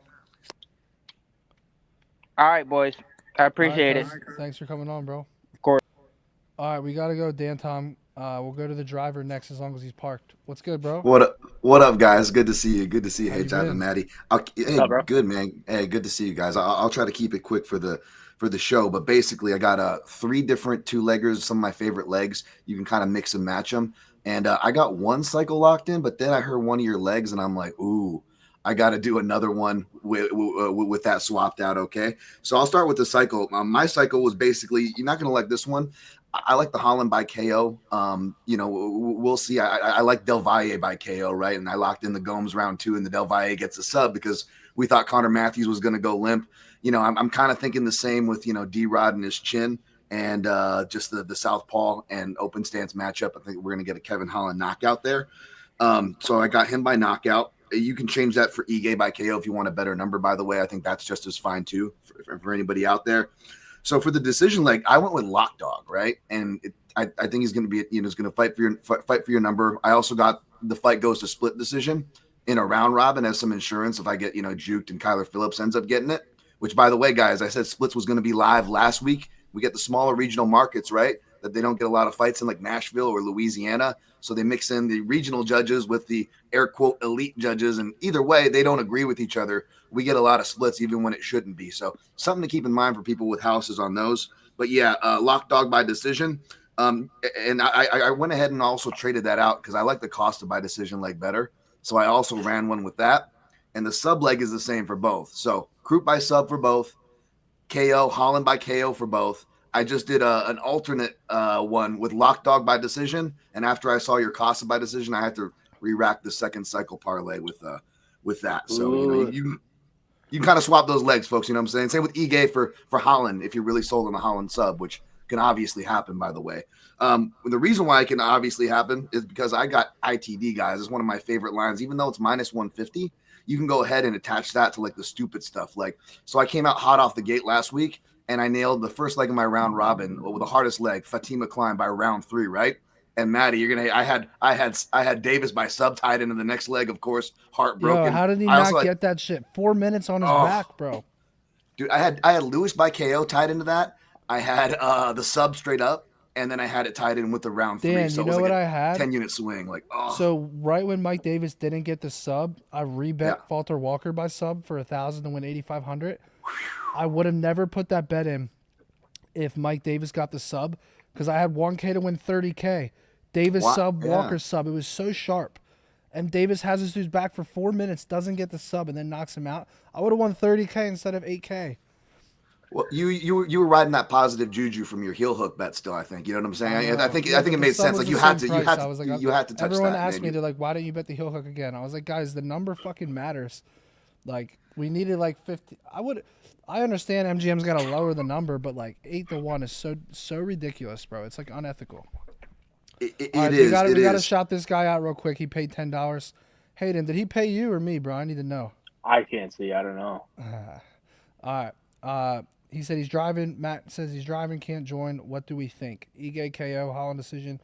All right, boys. I appreciate All it. right, guys. Thanks for coming on, bro. Of course. All right, we got to go, Dan Tom. We'll go to the driver next as long as he's parked. What's good, bro? What up, guys? Good to see you. Good to see you, How you Hayvjive been? and Matty. Hey, up, bro? good man. Hey, good to see you guys. I'll try to keep it quick for the show, but basically, I got 3 different 2-leggers, some of my favorite legs. You can kind of mix and match them, and I got one cycle locked in, but then I heard one of your legs, and I'm like, ooh, I got to do another one with that swapped out. Okay, so I'll start with the cycle. My cycle was basically, you're not gonna like this one. I like the Holland by KO. We'll see. I like Del Valle by KO, right? And I locked in the Gomes round 2, and the Del Valle gets a sub because we thought Connor Matthews was going to go limp. I'm kind of thinking the same with D-Rod and his chin, and just the southpaw and open stance matchup. I think we're going to get a Kevin Holland knockout there. So I got him by knockout. You can change that for Ige by KO if you want a better number. By the way, I think that's just as fine too for anybody out there. So for the decision leg, I went with Lock Dog, right? And I think he's going to be, he's going to fight for your number. I also got the fight goes to split decision in a round robin as some insurance if I get, juked and Kyler Phillips ends up getting it. Which, by the way, guys, I said splits was going to be live last week. We get the smaller regional markets, right? That they don't get a lot of fights in, like Nashville or Louisiana. So they mix in the regional judges with the air quote elite judges. And either way, they don't agree with each other. We get a lot of splits even when it shouldn't be. So something to keep in mind for people with houses on those. But yeah, Lock Dog by decision. And I went ahead and also traded that out because I like the Costa by decision leg better. So I also ran one with that. And the sub leg is the same for both. So Croup by sub for both. KO, Holland by KO for both. I just did an alternate one with Lock Dog by decision. And after I saw your Costa by decision, I had to re-rack the second cycle parlay with that. So, you kind of swap those legs, folks. You know what I'm saying? Same with Ige for Holland if you're really sold on the Holland sub, which can obviously happen, by the way. The reason why it can obviously happen is because I got ITD, guys. It's one of my favorite lines. Even though it's minus 150, you can go ahead and attach that to like the stupid stuff. So I came out hot off the gate last week, and I nailed the first leg of my round robin with the hardest leg, Fatima Klein by round 3, right? And Matty, you're gonna. I had Davis by sub tied into the next leg, of course, heartbroken. Yo, how did he not get that shit? 4 minutes on his back, bro. Dude, I had Lewis by KO tied into that. I had the sub straight up, and then I had it tied in with the round 3. Dan, So you it was know like what a I had? 10-unit swing. So right when Mike Davis didn't get the sub, I rebet Walter Walker by sub for 1,000 to win 8,500. I would have never put that bet in if Mike Davis got the sub because I had 1K to win 30K. Davis sub, Yeah. Walker sub. It was so sharp. And Davis has his dudes back for 4 minutes, doesn't get the sub, and then knocks him out. I would have won 30K instead of 8K. Well, you were riding that positive juju from your heel hook bet still. I think you know what I'm saying. I think it made sense. Like you had to touch everyone that. asked me, they're like, why don't you bet the heel hook again? I was like, guys, the number fucking matters. Like we needed like 50. I understand MGM's got to lower the number, but like 8-1 is so ridiculous, bro. It's like unethical. It right, is. We gotta shout this guy out real quick. He paid $10. Hayden, did he pay you or me, bro? I need to know. I can't see. I don't know. All right. He said he's driving. Matt says he's driving, can't join. What do we think? Ige KO, Holland decision,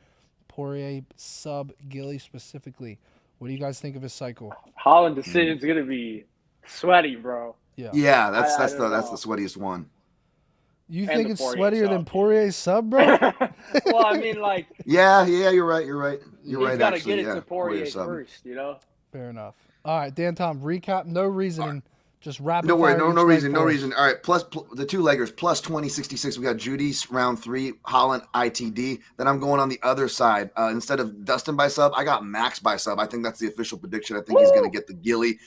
Poirier sub, Gilly specifically. What do you guys think of his cycle? Holland decision's gonna be sweaty, bro. Yeah, that's the sweatiest one. You think it's sweatier than Poirier's sub, bro? Well, I mean, like. Yeah, you're right. You're right. You gotta get it to Poirier first, you know. Fair enough. All right, Dan Tom, recap. No reasoning. Just rapid No fire. no reason. All right, plus the two leggers, plus 2066. We got Judy's round 3, Holland ITD. Then I'm going on the other side. Instead of Dustin by sub, I got Max by sub. I think that's the official prediction. I think he's going to get the Gilly.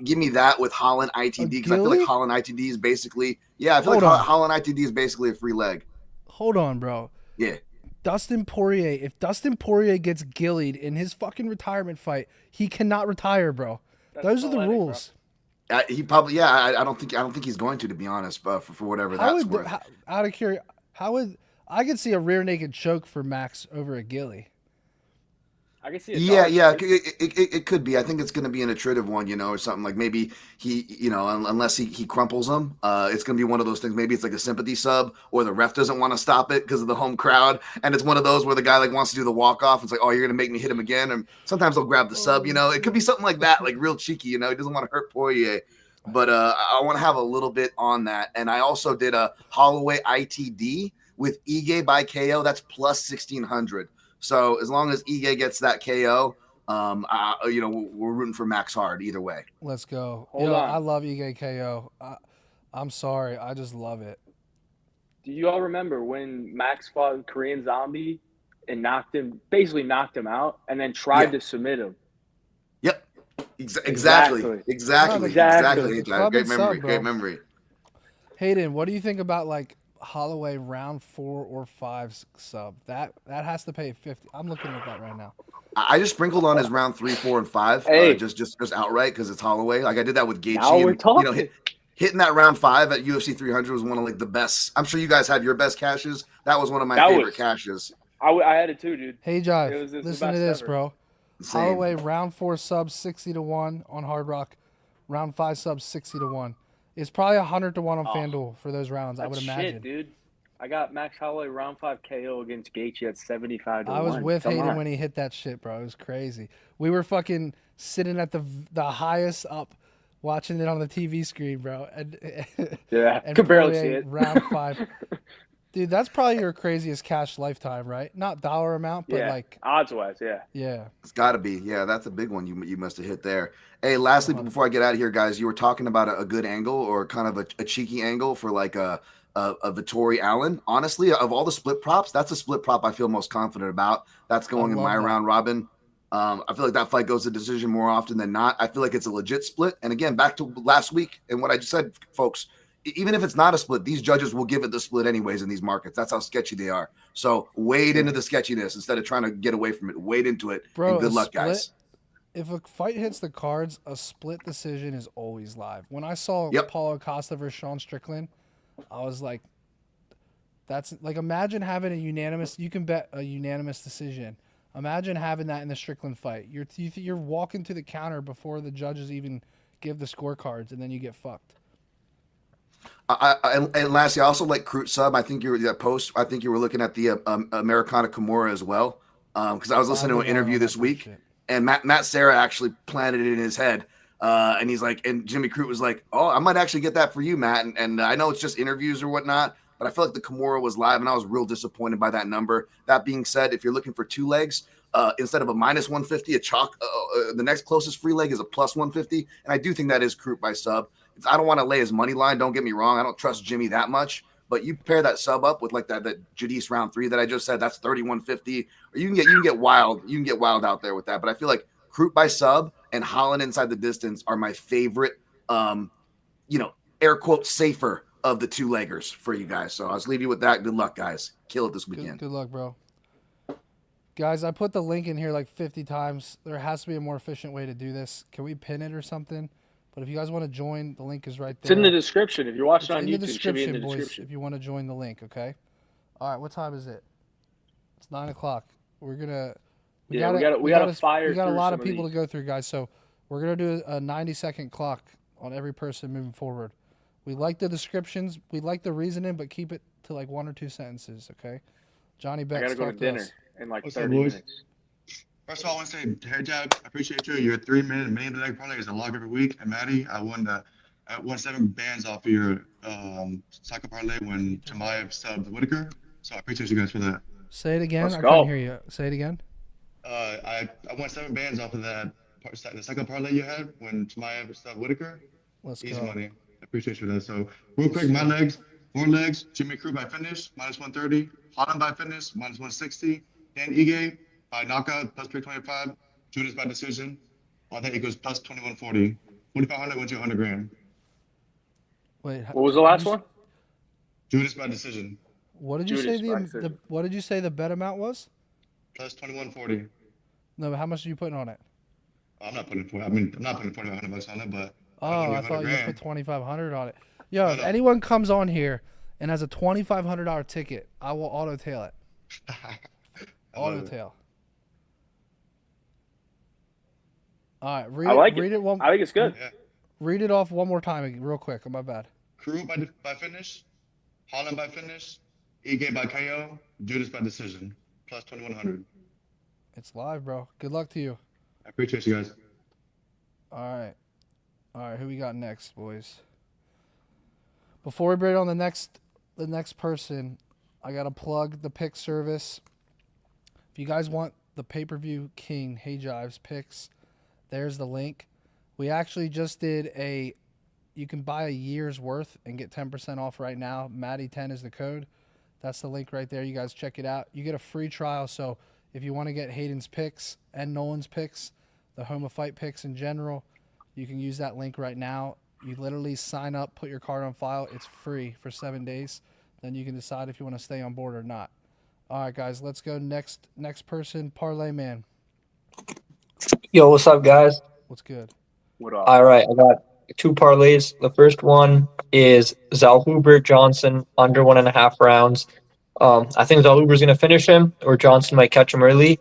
Give me that with Holland ITD because I feel like Holland ITD is basically Holland ITD is basically a free leg. Hold on, bro. Yeah. Dustin Poirier. If Dustin Poirier gets gillied in his fucking retirement fight, he cannot retire, bro. Those are the rules. He probably I don't think he's going to be honest, but for whatever that's worth. Out of curiosity, I could see a rear naked choke for Max over a Gilly. I can see it. It could be. I think it's going to be an attritive one, you know, or something like maybe he, you know, unless he crumples him, it's going to be one of those things. Maybe it's like a sympathy sub, or the ref doesn't want to stop it because of the home crowd, and it's one of those where the guy like wants to do the walk off. It's like, oh, you're going to make me hit him again, and sometimes they'll grab the sub, you know. It could be something like that, like real cheeky, you know. He doesn't want to hurt Poirier, but I want to have a little bit on that, and I also did a Holloway ITD with Ige by KO. That's plus 1600. So as long as Ige gets that KO, you know, we're rooting for Max hard either way. Let's go. Hold on. I love Ige KO. I'm sorry. I just love it. Do you all remember when Max fought Korean Zombie and basically knocked him out and then tried to submit him? Yep. Exactly. Great memory. Hayden, what do you think about like Holloway round 4 or 5 sub? That has to pay 50. I'm looking at that right now. I just sprinkled on his round 3, 4, and 5, just outright because it's Holloway. Like I did that with Gaethje. Now we're talking. You know, hitting that round 5 at UFC 300 was one of like the best. I'm sure you guys have your best cashes. That was one of my favorite cashes. I had it too, dude. Hayvjive, listen to this, bro. Insane. Holloway round 4 sub 60-1 on Hard Rock, round 5 sub 60-1. It's probably 100-1 on FanDuel for those rounds. I would imagine. Shit, dude. I got Max Holloway round 5 KO against Gaethje at 75-1. I was with Hayden when he hit that shit, bro. It was crazy. We were fucking sitting at the highest up, watching it on the TV screen, bro. And could barely see it. Round 5. Dude, that's probably your craziest cash lifetime, right? Not dollar amount, but like odds-wise, yeah. Yeah. It's got to be. Yeah, that's a big one you must have hit there. Hey, lastly, before I get out of here, guys, you were talking about a good angle or kind of a cheeky angle for like a Vettori Allen. Honestly, of all the split props, that's a split prop I feel most confident about. That's going in my round robin. I feel like that fight goes to decision more often than not. I feel like it's a legit split. And again, back to last week and what I just said, folks, even if it's not a split, these judges will give it the split anyways in these markets. That's how sketchy they are. So wade into the sketchiness instead of trying to get away from it. Wade into it. Bro, and good luck, guys. If a fight hits the cards, a split decision is always live. When I saw Paulo Costa versus Sean Strickland, I was like, that's like, imagine having a unanimous, you can bet a unanimous decision. Imagine having that in the Strickland fight. You're walking to the counter before the judges even give the scorecards, and then you get fucked. And lastly, I also like Crute sub. I think you were that post. I think you were looking at the Americana Kimura as well, because I was listening to an interview this week, and Matt Serra actually planted it in his head, and he's like, and Jimmy Crute was like, "Oh, I might actually get that for you, Matt." And I know it's just interviews or whatnot, but I feel like the Kimura was live, and I was real disappointed by that number. That being said, if you're looking for 2 legs, instead of a minus 150, a chalk, the next closest free leg is a plus 150, and I do think that is Crute by sub. I don't want to lay his money line. Don't get me wrong. I don't trust Jimmy that much, But you pair that sub up with like that Jadis round 3 that I just said, that's 3150. Or you can get wild. You can get wild out there with that. But I feel like Crute by sub and Holland inside the distance are my favorite, air quote safer of the 2-leggers for you guys. So I'll just leave you with that. Good luck, guys. Kill it this weekend. Good luck, bro. Guys, I put the link in here like 50 times. There has to be a more efficient way to do this. Can we pin it or something? But if you guys want to join, the link is right there. It's in the description. If you're watching on YouTube, it should be in the boys, description. if you want to join the link, okay? All right, what time is it? It's 9 o'clock. We're gonna. We got a lot of people to go through, guys. So we're gonna do a 90-second clock on every person moving forward. We like the descriptions. We like the reasoning, but keep it to like 1 or 2 sentences, okay? Johnny Beck, I gotta go to dinner in like 30 minutes. First of all, I want to say, Hayvjive, I appreciate you. Your 3-minute main leg parlay is a log every week. And Matty, I won 7 bands off of your cycle parlay when Chimaev subbed Whitaker. So I appreciate you guys for that. Say it again. I couldn't hear you. Say it again. I won 7 bands off of the cycle parlay you had when Chimaev subbed Whitaker. Easy money. I appreciate you for that. So real quick, my legs, 4 legs, Jimmy Crute by finish, -130. Holland by finish, -160. Dan Ige by knockout, +325. Judas by decision. I think it goes +2140. 4,500 wins you 100 grand. Wait, what was the last one? Judas by decision. What did you say what did you say the bet amount was? +2140. No, but how much are you putting on it? I'm not putting $4,500 on it, but I thought you put 2,500 on it. Yo, if anyone comes on here and has a $2,500 ticket, I will auto tail it. Auto tail. All right, read it one. I think it's good. Yeah. Read it off one more time, real quick. My bad. Crute by finish, Holland by finish, Ige by KO, Judas by decision, +2100. It's live, bro. Good luck to you. I appreciate you guys. All right. Who we got next, boys? Before we bring on the next person, I gotta plug the pick service. If you guys want the pay-per-view king Hayvjive's picks, there's the link. We actually just did you can buy a year's worth and get 10% off right now. Matty10 is the code. That's the link right there. You guys check it out. You get a free trial. So if you want to get Hayden's picks and Nolan's picks, the Home of Fight picks in general, you can use that link right now. You literally sign up, put your card on file. It's free for 7 days. Then you can decide if you want to stay on board or not. All right, guys, let's go next person, Parlay Man. Yo, what's up, guys? What's good? What up? All right, I got 2 parlays. The first one is Zellhuber Johnson under 1.5 rounds. I think Zellhuber's going to finish him, or Johnson might catch him early.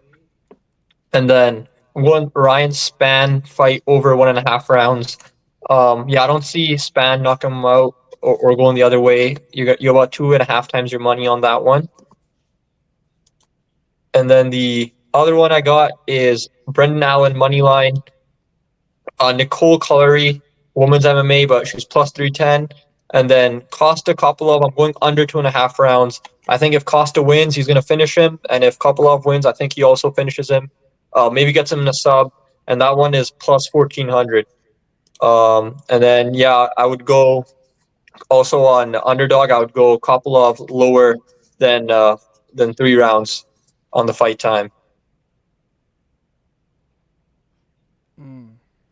And then I'm going Ryan Spann fight over 1.5 rounds. I don't see Spann knocking him out or going the other way. You're about 2.5 times your money on that one. And then the other one I got is Brendan Allen money line. Nicole Cullery, women's MMA, but she's +310. And then Costa Kopylov, I'm going under 2.5 rounds. I think if Costa wins, he's going to finish him. And if Kopylov wins, I think he also finishes him. Maybe gets him in a sub. And that one is +1,400. And then, I would go also on underdog. I would go Kopylov lower than 3 rounds on the fight time.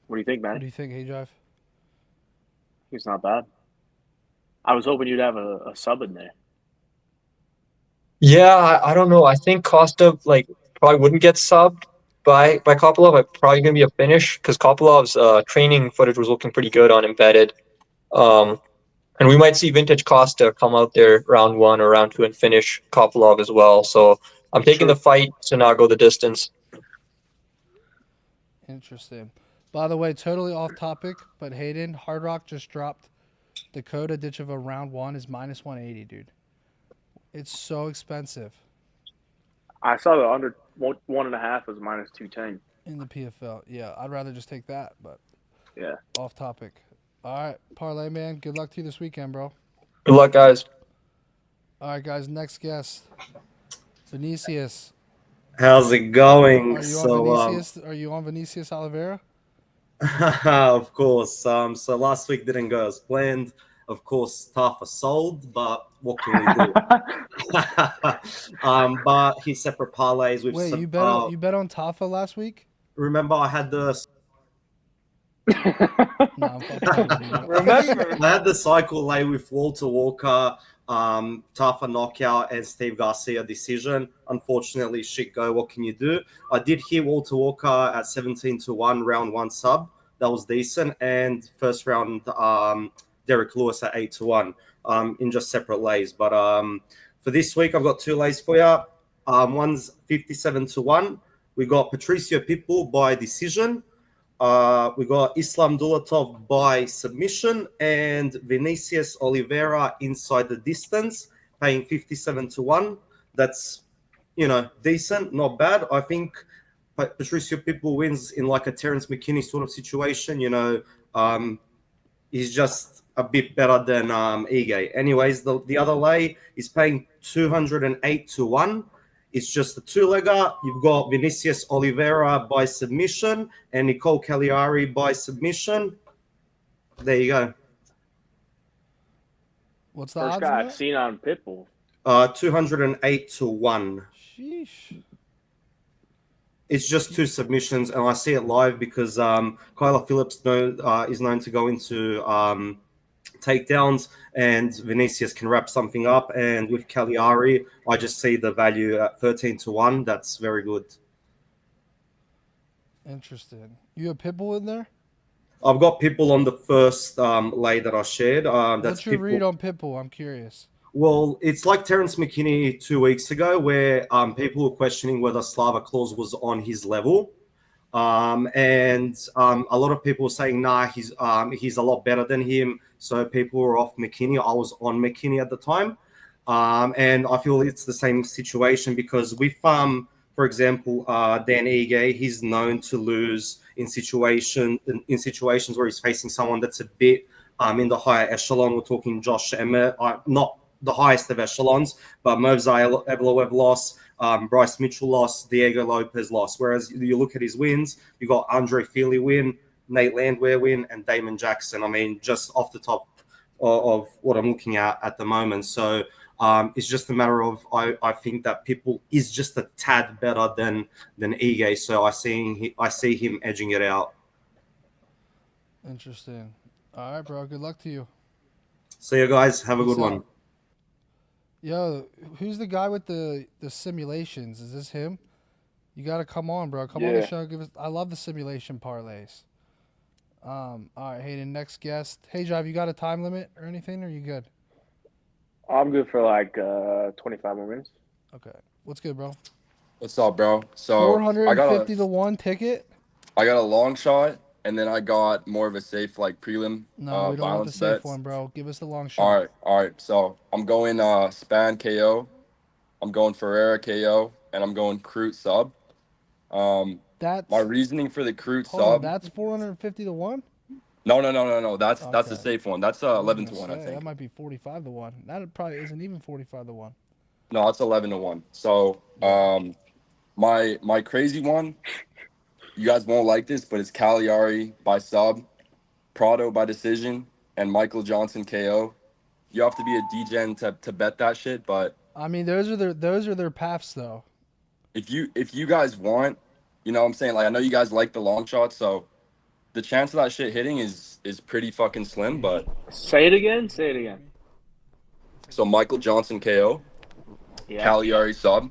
What do you think, man? What do you think, Hayvjive? It's not bad. I was hoping you'd have a sub in there. Yeah, I don't know. I think Costa probably wouldn't get subbed by Kopylov. Probably gonna be a finish because Kopylov's training footage was looking pretty good on Embedded. And we might see Vintage Costa come out there round 1 or round 2 and finish Kopylov as well. So I'm taking the fight to not go the distance. Interesting. By the way, totally off topic, but Hayden, Hard Rock just dropped Dakota Ditcheva round 1 is -180, dude. It's so expensive. I saw the under 1.5 was -210 in the PFL. Yeah, I'd rather just take that, but yeah, off topic. All right, Parlay Man, good luck to you this weekend, bro. Good luck, guys. All right, guys, next guest, Vinicius. How's it going? Are you on Vinicius Oliveira? Of course. So last week didn't go as planned. Of course, Tafa sold, but what can we do? But his separate parlays with Wait, some. you bet on Tafa last week? Remember, I had the. No, I'm fucking with you, bro. Remember, I had the cycle lay with Walter Walker, Tafa knockout, and Steve Garcia decision. Unfortunately, shit go. What can you do? I did hear Walter Walker at 17-1, round one sub. That was decent. And first round, Derek Lewis at 8-1, in just separate lays. But for this week, I've got 2 lays for you. One's 57-1. We got Patricio Pitbull by decision. We got Islam Dulatov by submission and Vinicius Oliveira inside the distance, paying 57-1. That's, decent, not bad. I think Patricio Pitbull wins in like a Terence McKinney sort of situation. He's just a bit better than Ige. Anyways, the other lay is paying 208-1. It's just a 2-legger. You've got Vinicius Oliveira by submission and Nicole Cagliari by submission. There you go. What's the first odds guy on I've seen on Pitbull. 208-1. Sheesh. It's just 2 submissions, and I see it live because Kyler Phillips is known to go into takedowns, and Vinicius can wrap something up. And with Cagliari, I just see the value at 13-1. That's very good. Interesting. You have Pitbull in there? I've got Pitbull on the first lay that I shared. That's What's your Pitbull. read on Pitbull? I'm curious. Well, it's like Terence McKinney 2 weeks ago, where people were questioning whether Slava Claus was on his level. And a lot of people were saying, nah, he's a lot better than him. So people were off McKinney. I was on McKinney at the time. And I feel it's the same situation because with, for example, Dan Ige, he's known to lose in situations where he's facing someone that's a bit in the higher echelon. We're talking Josh Emmett, not the highest of echelons, but Movzai Evloev lost, Bryce Mitchell lost, Diego Lopez lost. Whereas you look at his wins, you got Andre Feely win, Nate Landwehr win, and Damon Jackson. I mean, just off the top of what I'm looking at the moment. So it's just a matter of I think that Pitbull is just a tad better than Ige. So I see him edging it out. Interesting. All right, bro. Good luck to you. See you guys. Have a Peace good one. out. Yo, who's the guy with the simulations? Is this him? You got to come on, bro. Come on the show. I love the simulation parlays. All right, Hayden, next guest. Hayvjive, you got a time limit or anything, or you good? I'm good for like 25 more minutes. Okay. What's good, bro? What's up, bro? So 450-1 ticket? I got a long shot, and then I got more of a safe, like, prelim No, we don't want the balance safe bets. one, bro. Give us the long shot. All right. So I'm going Span KO, I'm going Ferreira KO, and I'm going Crute sub. That's my reasoning for the Crute Hold on, sub. that's 450-1? No. That's the Okay. safe one. That's I was 11-1, gonna I say, think. That might be 45-1. That probably isn't even 45-1. No, it's 11-1. So my crazy one, you guys won't like this, but it's Cagliari by sub, Prado by decision, and Michael Johnson KO. You have to be a DGen to bet that shit, but I mean, those are their paths, though. if you guys want, you know what I'm saying? Like, I know you guys like the long shots, so the chance of that shit hitting is pretty fucking slim, but Say it again. so Michael Johnson KO, Yeah. Cagliari sub,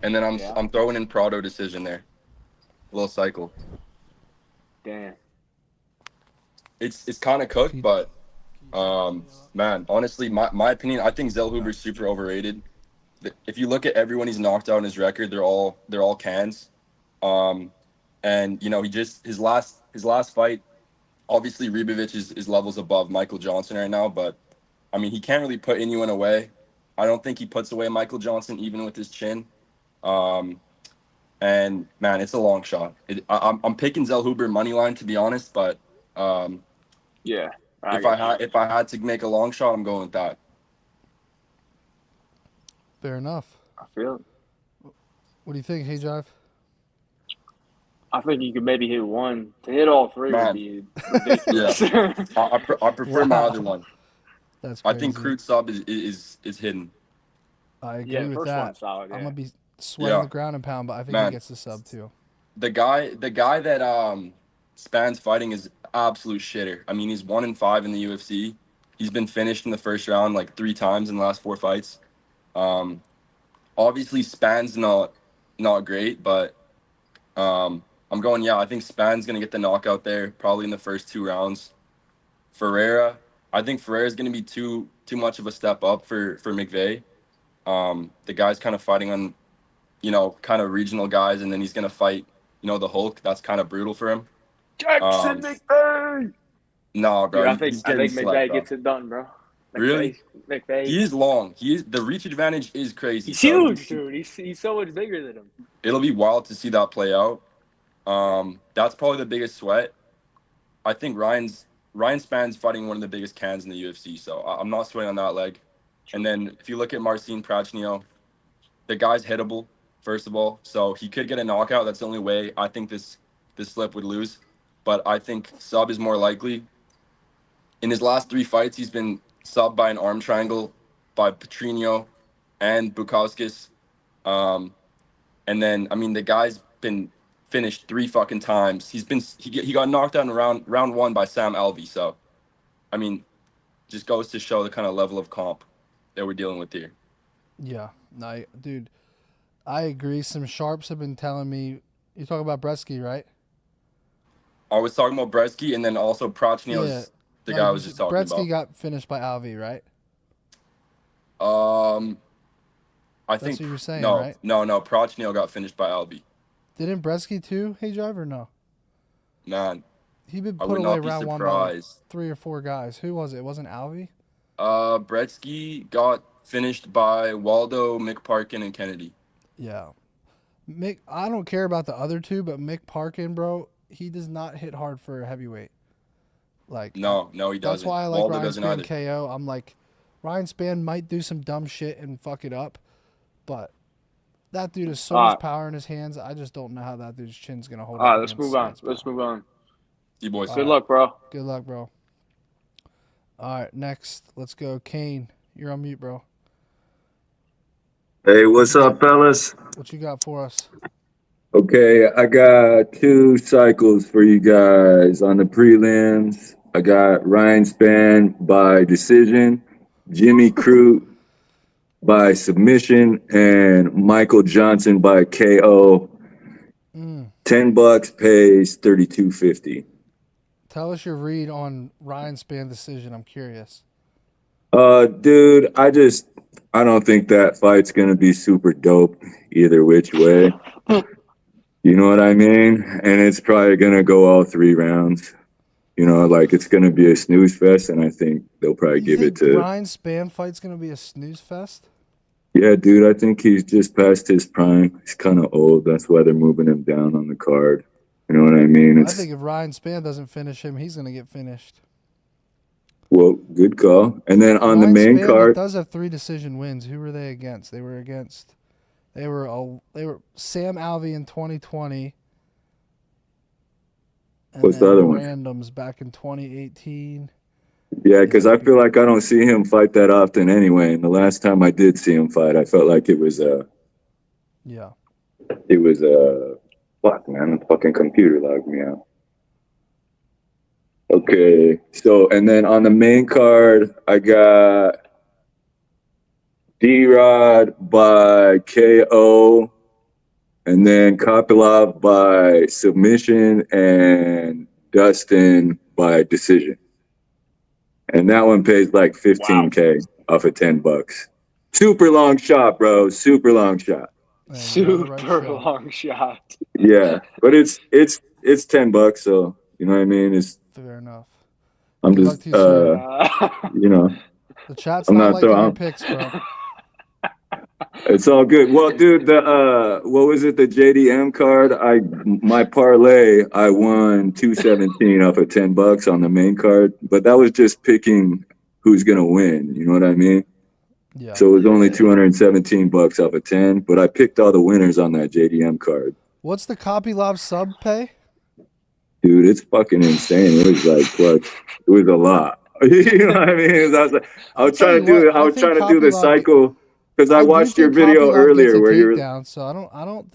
and then Yeah. I'm throwing in Prado decision there. A little cycle. Damn. It's kind of cooked, but man, honestly, my opinion, I think Zellhuber's super overrated. If you look at everyone he's knocked out in his record, they're all cans. And you know, his last fight, obviously Ribovic is levels above Michael Johnson right now, but I mean, he can't really put anyone away. I don't think he puts away Michael Johnson even with his chin. And man, it's a long shot. I'm picking Zellhuber money line, to be honest, but yeah. If I had to make a long shot, I'm going with that. Fair enough. I feel it. What do you think, Hayvjive? I think you could maybe hit one. To hit all three would be ridiculous. Yeah. I prefer my other one. That's I crazy. think Crute sub is hidden. I agree with that. Solid, I'm gonna be sweating the ground and pound, but I think he gets the sub too. The guy that Span's fighting is absolute shitter. I mean, he's 1-5 in the UFC. He's been finished in the first round like 3 times in the last 4 fights. Obviously Span's not great, but I'm going. Yeah, I think Span's gonna get the knockout there, probably in the first 2 rounds. Ferreira, I think Ferreira's gonna be too much of a step up for McVeigh. The guy's kind of fighting on, kind of regional guys, and then he's gonna fight, the Hulk. That's kind of brutal for him. Jackson McVeigh. No, bro, Dude, he's I getting think slept, McVeigh bro. gets it done, bro. Really? McVeigh. He is long. The reach advantage is crazy. He's so huge, dude. He's so much bigger than him. It'll be wild to see that play out. That's probably the biggest sweat. I think Ryan Span's fighting one of the biggest cans in the UFC, so I'm not sweating on that leg. And then if you look at Marcin Prachnio, the guy's hittable, first of all, so he could get a knockout. That's the only way I think this slip would lose. But I think sub is more likely. In his last 3 fights, he's been subbed by an arm triangle by Petrino and Bukowskis. And then, I mean, the guy's been finished 3 fucking times. He got knocked out in round 1 by Sam Alvey. So, I mean, just goes to show the kind of level of comp that we're dealing with here. Yeah, no, dude, I agree. Some sharps have been telling me. You talk about Bresky, right? I was talking about Bresky, and then also Prachnio's the guy I was just talking Bresky about. got finished by Alvey, right? I That's think what you're saying, no, right? no, Prachnio got finished by Alvey. Didn't Bresky too, Hayvjive, or no? Man, He been I put would away not be round 1 by like surprised. 3 or 4 guys. Who was it? It wasn't Alvey? Bretsky got finished by Waldo, McParkin, and Kennedy. Yeah. Mick, I don't care about the other 2, but Mick Parkin, bro, he does not hit hard for a heavyweight. Like No, he doesn't. That's why I like Waldo Ryan doesn't Spann either. KO. I'm like, Ryan Spann might do some dumb shit and fuck it up, but that dude has so much power in his hands. I just don't know how that dude's chin's gonna hold up. All right, let's against move on. Spence, Let's move on. You boys. Good luck, bro. Good luck, bro. All right, next, let's go. Kane, you're on mute, bro. Hey, what's up, fellas? What you got for us? Okay, I got 2 cycles for you guys on the prelims. I got Ryan Spann by decision, Jimmy Crute by submission, and Michael Johnson by KO. $10 pays $32.50. Tell us your read on Ryan Spann decision. I'm curious. Dude, I don't think that fight's gonna be super dope either which way. You know what I mean? And it's probably gonna go all 3 rounds. It's gonna be a snooze fest, and I think they'll probably give it to. Ryan Spann fight's gonna be a snooze fest? Yeah, dude, I think he's just past his prime. He's kind of old. That's why they're moving him down on the card. You know what I mean? I think if Ryan Spann doesn't finish him, he's gonna get finished. Well, good call. And then on the Ryan main Spann card, does have 3 decision wins. Who were they against? They were Sam Alvey in 2020. And what's the other one? Randoms back in 2018. Yeah, because I feel like I don't see him fight that often anyway. And the last time I did see him fight, I felt like it was fuck, man, the fucking computer logged me out. Okay, so and then on the main card, I got D-Rod by KO, and then Kopilov by submission, and Dustin by decision. And that one pays like $15K off of $10. Super long shot, bro. Super long shot. Super long shot. Yeah, but it's $10, so you know what I mean. It's fair enough. I'm Good just luck to you, sir. The chat's I'm not not liking your throwing. picks, bro. It's all good. Well, dude, the what was it? The JDM card. My parlay. I won $217 off of $10 on the main card, but that was just picking who's gonna win. You know what I mean? Yeah. So it was only $217 off of 10, but I picked all the winners on that JDM card. What's the Kopilov sub pay? Dude, it's fucking insane. It was like, what? It was a lot. You know what I mean? I was trying to do I think the Kopylov cycle because I I do watched your think video Kopylov gets a earlier where you were. takedown, so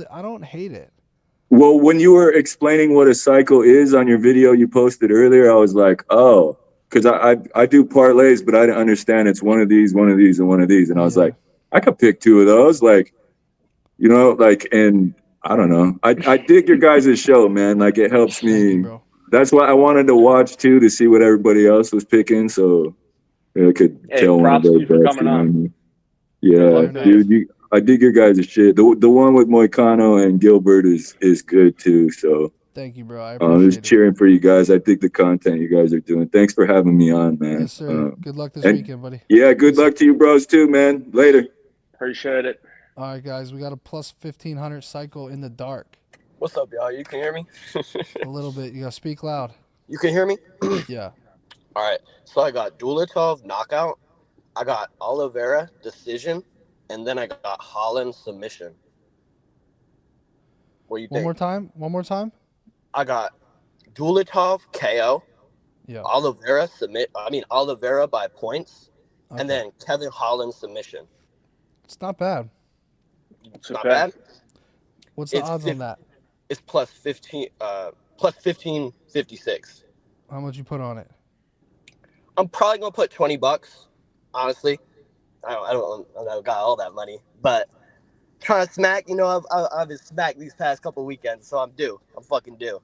I don't hate it. Well, when you were explaining what a cycle is on your video you posted earlier, I was like, oh, because I do parlays, but I didn't understand it's one of these, and one of these, and I was like, I could pick two of those, like, you know, like, and I don't know, I dig your guys' show, man. Like, it helps me. That's why I wanted to watch too to see what everybody else was picking, so I could Hey, tell one of props to those you for bets. coming You know what I on. mean? Good Yeah, luck to you. dude, I dig your guys' shit. The one with Moicano and Gilbert is good too. So thank you, bro. I I'm appreciate just cheering for you guys. I think the content you guys are doing. Thanks for having me on, man. Yes, sir. Good luck this and weekend, buddy. Yeah, good luck to you, bros, too, man. Later. Appreciate it. All right, guys, we got a plus 1500 cycle in the dark. What's up, y'all? You can hear me? A little bit. You gotta speak loud. You can hear me? Yeah. All right. So I got Dulatov knockout. I got Oliveira decision, and then I got Holland submission. What do you One think? more time. I got Dulatov KO. Yeah. Oliveira by points, Okay. and then Kevin Holland submission. It's not bad. It's not bad. What's the odds on that? It's plus 1556. How much you put on it? I'm probably gonna put $20. Honestly, I don't got all that money, but trying to smack. You know, I've been smacked these past couple weekends, so I'm due. I'm fucking due.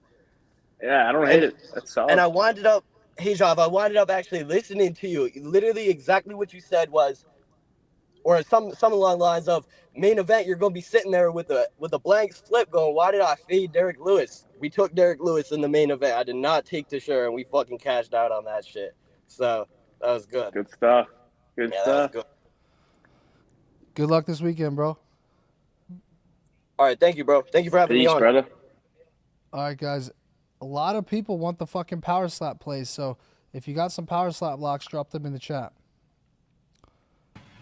Yeah, I don't hate it. That's solid. And I winded up, Hayvjive, I winded up actually listening to you. Literally exactly what you said was, or some along the lines of, main event, you're going to be sitting there with a blank slip going, why did I fade Derek Lewis? We took Derek Lewis in the main event. I did not take Teixeira, and we fucking cashed out on that shit. So that was good. Good stuff. Good That stuff. was good. Good luck this weekend, bro. All right, thank you, bro. Thank you for having me on. brother. All right, guys. A lot of people want the fucking power slap plays, so if you got some power slap locks, drop them in the chat.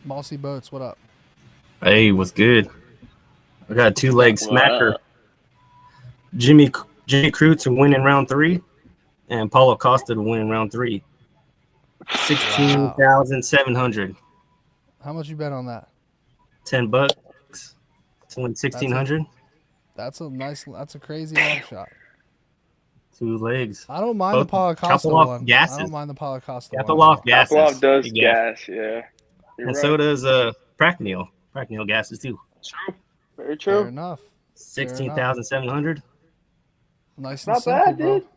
Mossy Boats, what up? Hey, what's good? I got a two-leg smacker. Jimmy Crute to win in round 3, and Paulo Costa to win in round 3. 16,700. How much you bet on that? $10 to win 1,600. That's a crazy long shot. 2 legs. I don't mind the Paulo Costa one. I don't mind the Paulo Costa one. Kopylov does gas, yeah. You're and right. so does Pracknell. Pracknell gasses too. True. Very true. Fair enough. 16,700. Nice Not and simple, bad, bro. dude.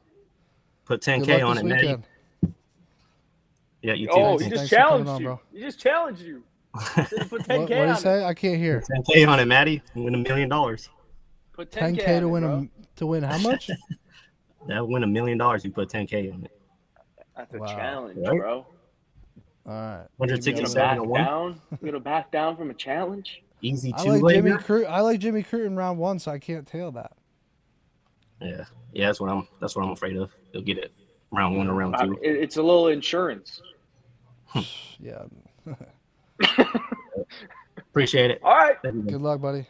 Put Good 10K luck on this it, Matty. weekend. Yeah, you too. Oh, he Thanks just for coming challenged on, you. bro. He just challenged you. Should've put 10K What do you on say? it. I can't hear. 10K on it, Matty. Win $1 million. Put 10K 10K on to it, win bro. to win how much? That'll win $1 million. You put 10K on it. That's a challenge, Right? bro. All right. 167 to 1. Down? You gonna back down from a challenge? Easy I two like Jimmy legger. Crute. I like Jimmy Crute in round 1, so I can't tail that. Yeah, that's what I'm afraid of. He'll get it round 1 or round 2. It's a little insurance. Yeah. Appreciate it. All right. Good luck, buddy.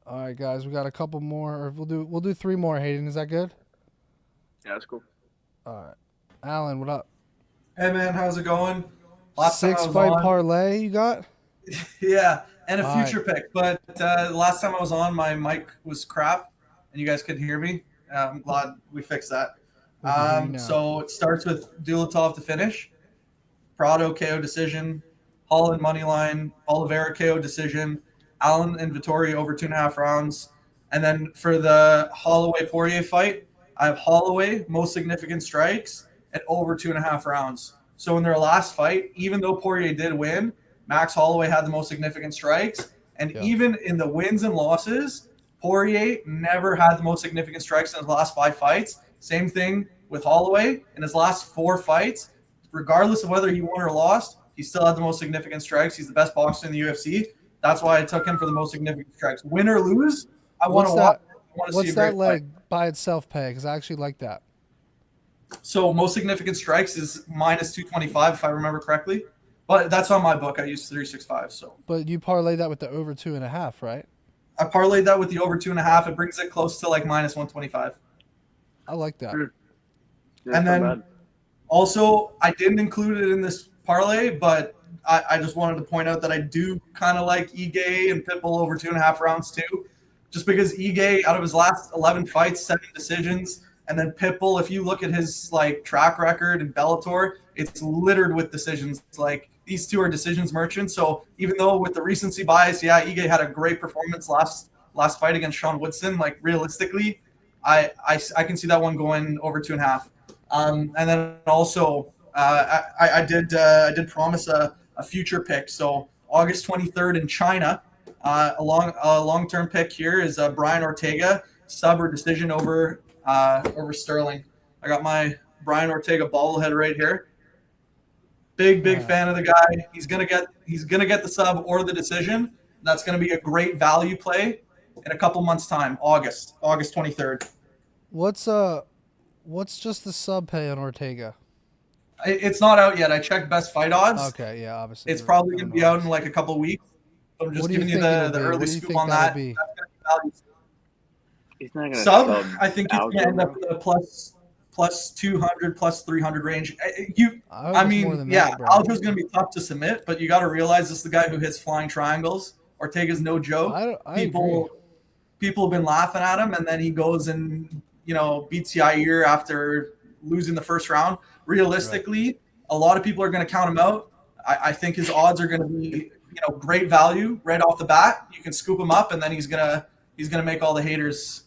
All right, guys, we got a couple more. Or we'll do 3 more. Hayden, is that good? Yeah, that's cool. All right, Alan, what up? Hey man, how's it going? Last time I 6 was fight on- parlay you got? Yeah, and a All future pick. But last time I was on, my mic was crap, and you guys couldn't hear me. I'm glad we fixed that. We can hear you now. So it starts with Dulatov to finish, Prado KO decision, Holland money line, Oliveira KO decision, Allen and Vittori over 2.5 rounds, and then for the Holloway Poirier fight, I have Holloway most significant strikes at over 2.5 rounds. So in their last fight, even though Poirier did win, Max Holloway had the most significant strikes. And even in the wins and losses, Poirier never had the most significant strikes in his last 5 fights. Same thing with Holloway. In his last 4 fights, regardless of whether he won or lost, he still had the most significant strikes. He's the best boxer in the UFC. That's why I took him for the most significant strikes. Win or lose, I want to watch. What's that leg by itself pay? Because I actually like that. So most significant strikes is minus 225 if I remember correctly, but that's on my book. I use 365. So, But you parlay that with the over 2.5, right? I parlayed that with the over 2.5. It brings it close to like minus 125. I like that. And then Also, I didn't include it in this parlay, but I just wanted to point out that I do kind of like Ige and Pitbull over 2.5 rounds too. Just because Ige, out of his last 11 fights, 7 decisions, and then Pitbull, if you look at his like track record in Bellator, it's littered with decisions. Like these two are decisions merchants. So even though with the recency bias, yeah, Ige had a great performance last fight against Sean Woodson. Like realistically, I can see that one going over 2.5. And then also, I did promise a future pick. So August 23rd in China, a long-term pick here is Brian Ortega, sub or decision over Sterling. I got my Brian Ortega bobblehead right here. Big fan of the guy. He's gonna get the sub or the decision. That's gonna be a great value play in a couple months' time. August 23rd. What's just the sub pay on Ortega? It's not out yet. I checked best fight odds. Okay, yeah, obviously. It's probably going to be out in like a couple weeks. I'm just giving you the early scoop on that. He's not going to sub. I think he's going to end up in the plus 200, plus 300 range. Aljo's going to be tough to submit, but you got to realize this is the guy who hits flying triangles. Ortega's no joke. People have been laughing at him, and then he goes and beats Yair after losing the first round. Realistically, a lot of people are going to count him out. I think his odds are going to be, great value right off the bat. You can scoop him up, and then he's gonna make all the haters,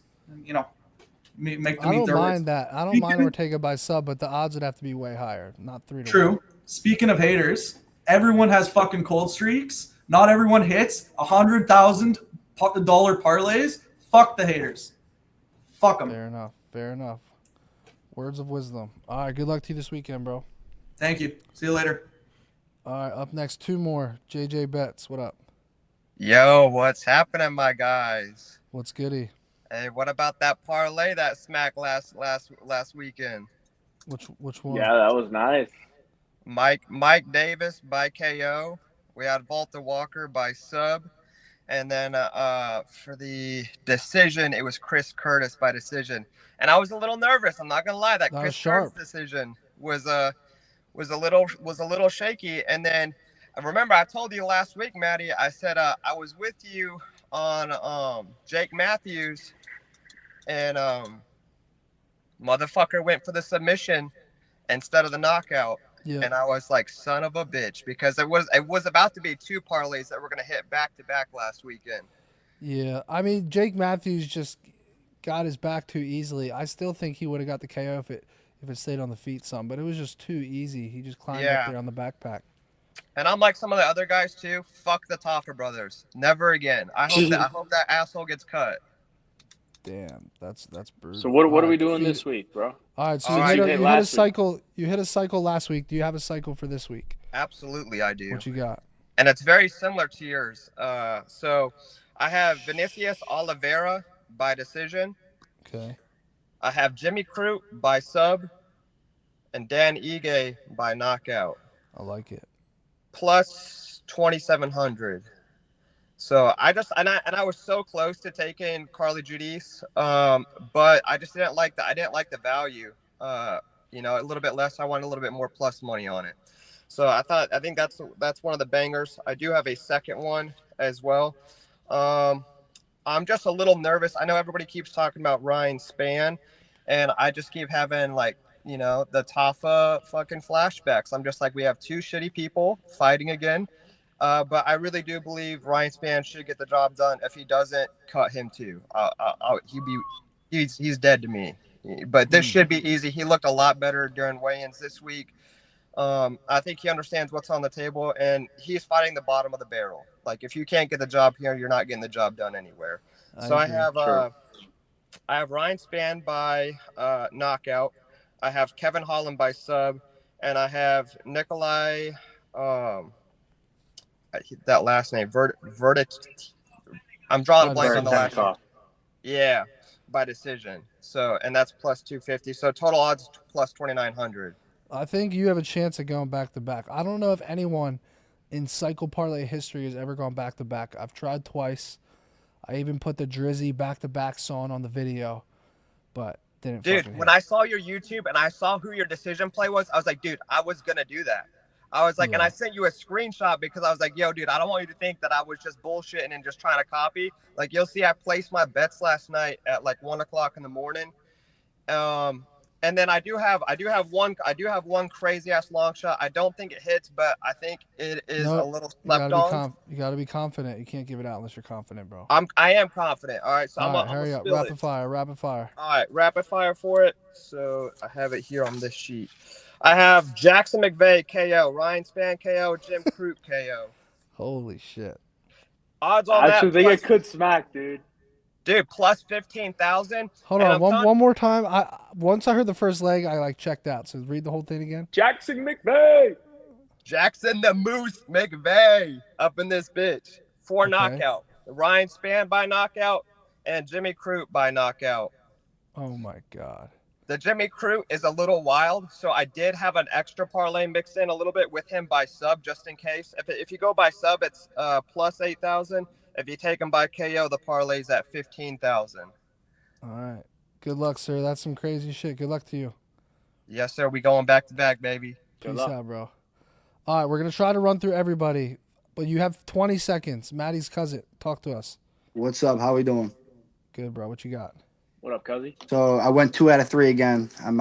make them eat their words. I don't mind Ortega by sub, but the odds would have to be way higher, not 3 to 1. True. Speaking of haters, everyone has fucking cold streaks. Not everyone hits $100,000 parlays. Fuck the haters. Fuck them. Fair enough. Words of wisdom. All right, good luck to you this weekend, bro. Thank you. See you later. All right, up next, 2 more. JJ Betts, what up? Yo, what's happening, my guys? What's goody? Hey, what about that parlay that smacked last weekend? Which one? Yeah, that was nice. Mike Davis by KO. We had Volta Walker by sub. And then for the decision, it was Chris Curtis by decision. And I was a little nervous. I'm not gonna lie. That Chris Curtis decision was a little shaky. And then remember, I told you last week, Matty. I said I was with you on Jake Matthews, and motherfucker went for the submission instead of the knockout. Yeah. And I was like, son of a bitch, because it was about to be 2 parlays that were gonna hit back to back last weekend. Yeah, I mean, Jake Matthews just got his back too easily. I still think he would have got the KO if it stayed on the feet some, but it was just too easy. He just climbed up there on the backpack. And I'm like some of the other guys too. Fuck the Toffer brothers. Never again. I hope that asshole gets cut. Damn, that's brutal. So what are we doing this week, bro? All right, so you hit a cycle. You hit a cycle last week. Do you have a cycle for this week? Absolutely, I do. What you got? And it's very similar to yours. So I have Vinicius Oliveira by decision. Okay. I have Jimmy Crute by sub, and Dan Ige by knockout. I like it. Plus 2,700. So I was so close to taking Carly Judice, but I just didn't like the value. A little bit less. I wanted a little bit more plus money on it. So I think that's one of the bangers. I do have a second one as well. I'm just a little nervous. I know everybody keeps talking about Ryan Spann, and I just keep having the Tafa fucking flashbacks. I'm just like, we have 2 shitty people fighting again. But I really do believe Ryan Spann should get the job done. If he doesn't, cut him too. He's dead to me. But this should be easy. He looked a lot better during weigh-ins this week. I think he understands what's on the table, and he's fighting the bottom of the barrel. Like, if you can't get the job here, you're not getting the job done anywhere. So I have Ryan Spann by knockout. I have Kevin Holland by sub, and I have Nikolai. That last name, Verdict. I'm drawing a blank on the last name. Yeah, by decision. So, and that's plus 250. So total odds plus 2,900. I think you have a chance of going back to back. I don't know if anyone in cycle parlay history has ever gone back to back. I've tried twice. I even put the Drizzy back to back song on the video, but Didn't Dude, fucking when hit. I saw your YouTube and I saw who your decision play was, I was like, dude, I was gonna do that. I was like, and I sent you a screenshot because I was like, yo, dude, I don't want you to think that I was just bullshitting and just trying to copy. Like, you'll see, I placed my bets last night at like 1:00 in the morning. And then I do have one crazy ass long shot. I don't think it hits, but I think it is a little slept on. You gotta be confident. You can't give it out unless you're confident, bro. I am confident. All right, so All I'm right, gonna hurry up. spill Rapid it. fire. Rapid fire. All right, rapid fire for it. So I have it here on this sheet. I have Jackson McVeigh KO, Ryan Spann KO, Jim Crute KO. Holy shit. Odds on I that. actually think it could smack, dude. Dude, plus 15,000. Hold on, one more time. Once I heard the first leg, I like checked out. So read the whole thing again. Jackson McVeigh. Jackson the Moose McVeigh up in this bitch. 4 knockout. Ryan Spann by knockout and Jimmy Crute by knockout. Oh my god. The Jimmy Crute is a little wild, so I did have an extra parlay mixed in a little bit with him by sub just in case. If you go by sub, it's plus 8,000. If you take him by KO, the parlay's at 15,000. All right. Good luck, sir. That's some crazy shit. Good luck to you. Yes, sir. We going back to back, baby. Peace out, bro. All right, we're gonna try to run through everybody, but you have 20 seconds. Matty's cousin, talk to us. What's up? How we doing? Good, bro. What you got? What up, Cuzzy? So I went 2 out of 3 again on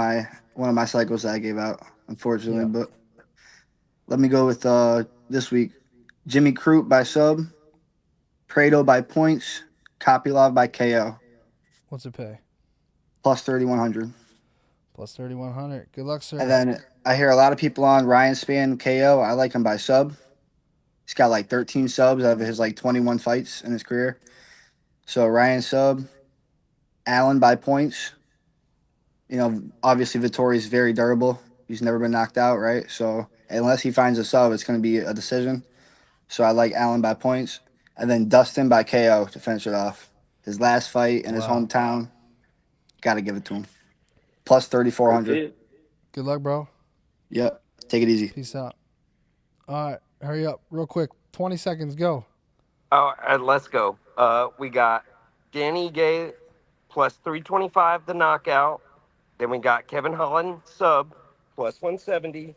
one of my cycles that I gave out, unfortunately. Yeah. But let me go with this week: Jimmy Crute by sub, Prado by points, Kopylov by KO. What's it pay? Plus 3,100. Plus 3,100. Good luck, sir. And then I hear a lot of people on Ryan Spann KO. I like him by sub. He's got like 13 subs out of his like 21 fights in his career. So Ryan sub, Allen by points. You know, obviously Vittori's very durable. He's never been knocked out, right? So unless he finds a sub, it's going to be a decision. So I like Allen by points. And then Dustin by KO to finish it off. His last fight in his hometown. Got to give it to him. Plus 3,400. Good luck, bro. Yep. Take it easy. Peace out. All right, hurry up, real quick. 20 seconds, go. All right, let's go. We got Danny Gay plus 325 the knockout. Then we got Kevin Holland sub plus 170.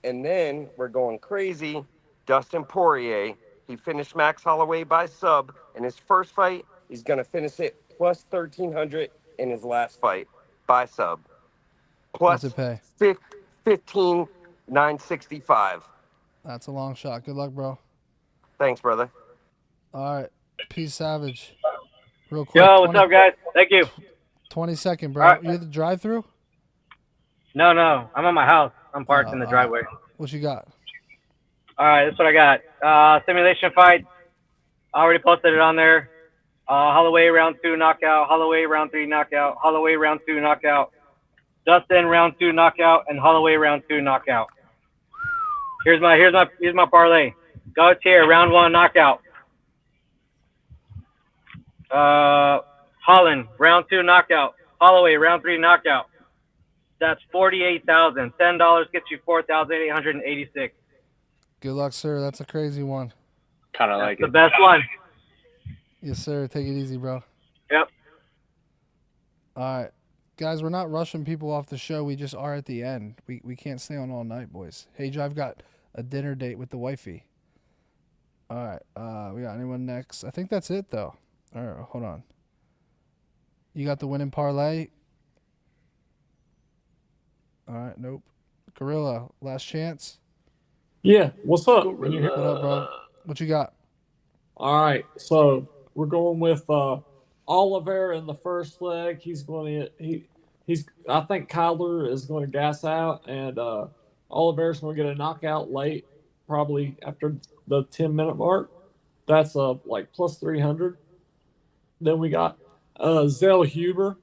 And then we're going crazy. Dustin Poirier. He finished Max Holloway by sub in his first fight. He's going to finish it plus 1,300 in his last fight by sub. Plus What's it pay? 15,965. That's a long shot. Good luck, bro. Thanks, brother. All right, Peace Savage. Real quick. Yo, what's up, guys? Thank you. 20 second, bro. All right. You at the drive-through? No, I'm at my house. I'm parked in the driveway. What you got? All right, that's what I got. Simulation fight. I already posted it on there. Holloway round 2 knockout. Holloway round 3 knockout. Holloway round 2 knockout. Dustin round 2 knockout, and Holloway round 2 knockout. Here's my parlay. Gautier round 1 knockout. Holland round 2 knockout. Holloway round 3 knockout. That's 48,000. $10 gets you 4,886. Good luck, sir. That's a crazy one. Kind of like The best one. Yes, sir. Take it easy, bro. Yep. All right. Guys, we're not rushing people off the show. We just are at the end. We can't stay on all night, boys. Hayvjive got a dinner date with the wifey. All right. We got anyone next? I think that's it, though. All right, hold on. You got the winning parlay? All right, nope. Gorilla, last chance? Yeah, what's up? What up, bro? What you got? All right, so we're going with Oliveira in the first leg. He's going to I think Kyler is going to gas out, and Oliveira's going to get a knockout late, probably after the 10-minute mark. That's like plus 300. Then we got Zell Huber.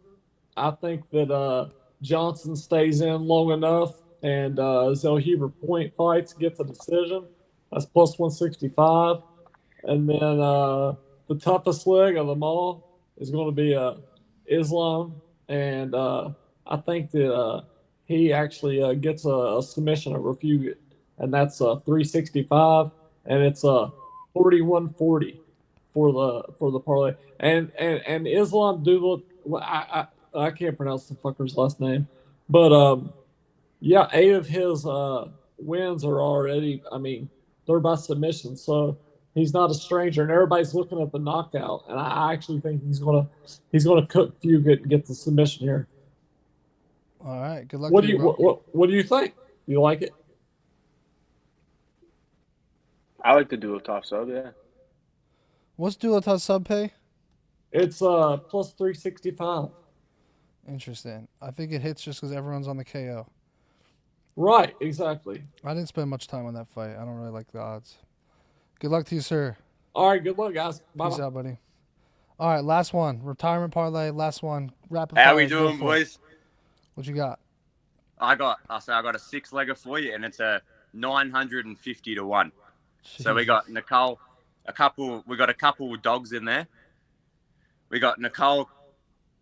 I think that Johnson stays in long enough, and Zell Huber point fights, gets a decision. That's plus 165. And then the toughest leg of them all is going to be Islam, and I think that he actually gets a submission over Fugit, and that's 365, and it's 4140 for the parlay. And Islam do look. I can't pronounce the fucker's last name, but yeah, 8 of his wins are already. I mean, they're by submission, so he's not a stranger. And everybody's looking at the knockout, and I actually think he's gonna cook Fugit and get the submission here. All right, good luck What to do you, you bro. what do you think? You like it? I like the dual top sub. Yeah. What's Dualitas sub pay? It's plus 365. Interesting. I think it hits just because everyone's on the KO. Right, exactly. I didn't spend much time on that fight. I don't really like the odds. Good luck to you, sir. All right, good luck, guys. Peace Bye-bye. out, buddy. All right, last one. Retirement parlay. Last one. Rapid How fire. we Go doing, for it. boys? What you got? I got a 6-legger for you, and it's a 950 to 1. So we got Nicole, we got a couple of dogs in there. We got Nicole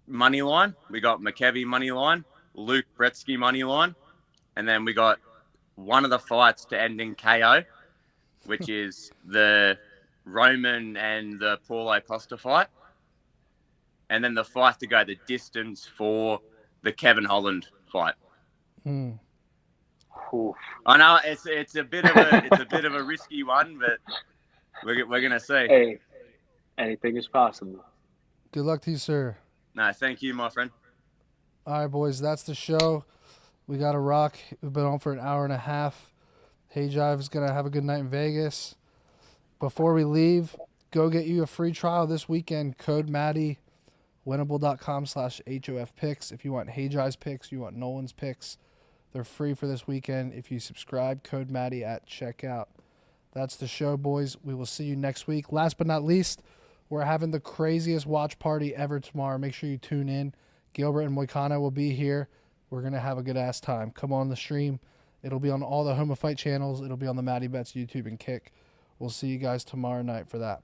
money line, we got McKevy money line, Luke Bretsky money line, and then we got one of the fights to end in KO, which is the Roman and the Paulo Costa fight, and then the fight to go the distance for the Kevin Holland fight. I know it's a bit of a risky one, but we're gonna see. Hey, anything is possible. Good luck to you, sir. No, thank you, my friend. All right, boys, that's the show. We got to rock. We've been on for an hour and a half. Hayvjive is going to have a good night in Vegas. Before we leave, go get you a free trial this weekend. Code Matty, winnable.com/HOF picks. If you want Hayvjive's picks, you want Nolan's picks, they're free for this weekend. If you subscribe, code Matty at checkout. That's the show, boys. We will see you next week. Last but not least, we're having the craziest watch party ever tomorrow. Make sure you tune in. Gilbert and Moicano will be here. We're going to have a good-ass time. Come on the stream. It'll be on all the Homo Fight channels. It'll be on the Matty Bets YouTube and Kick. We'll see you guys tomorrow night for that.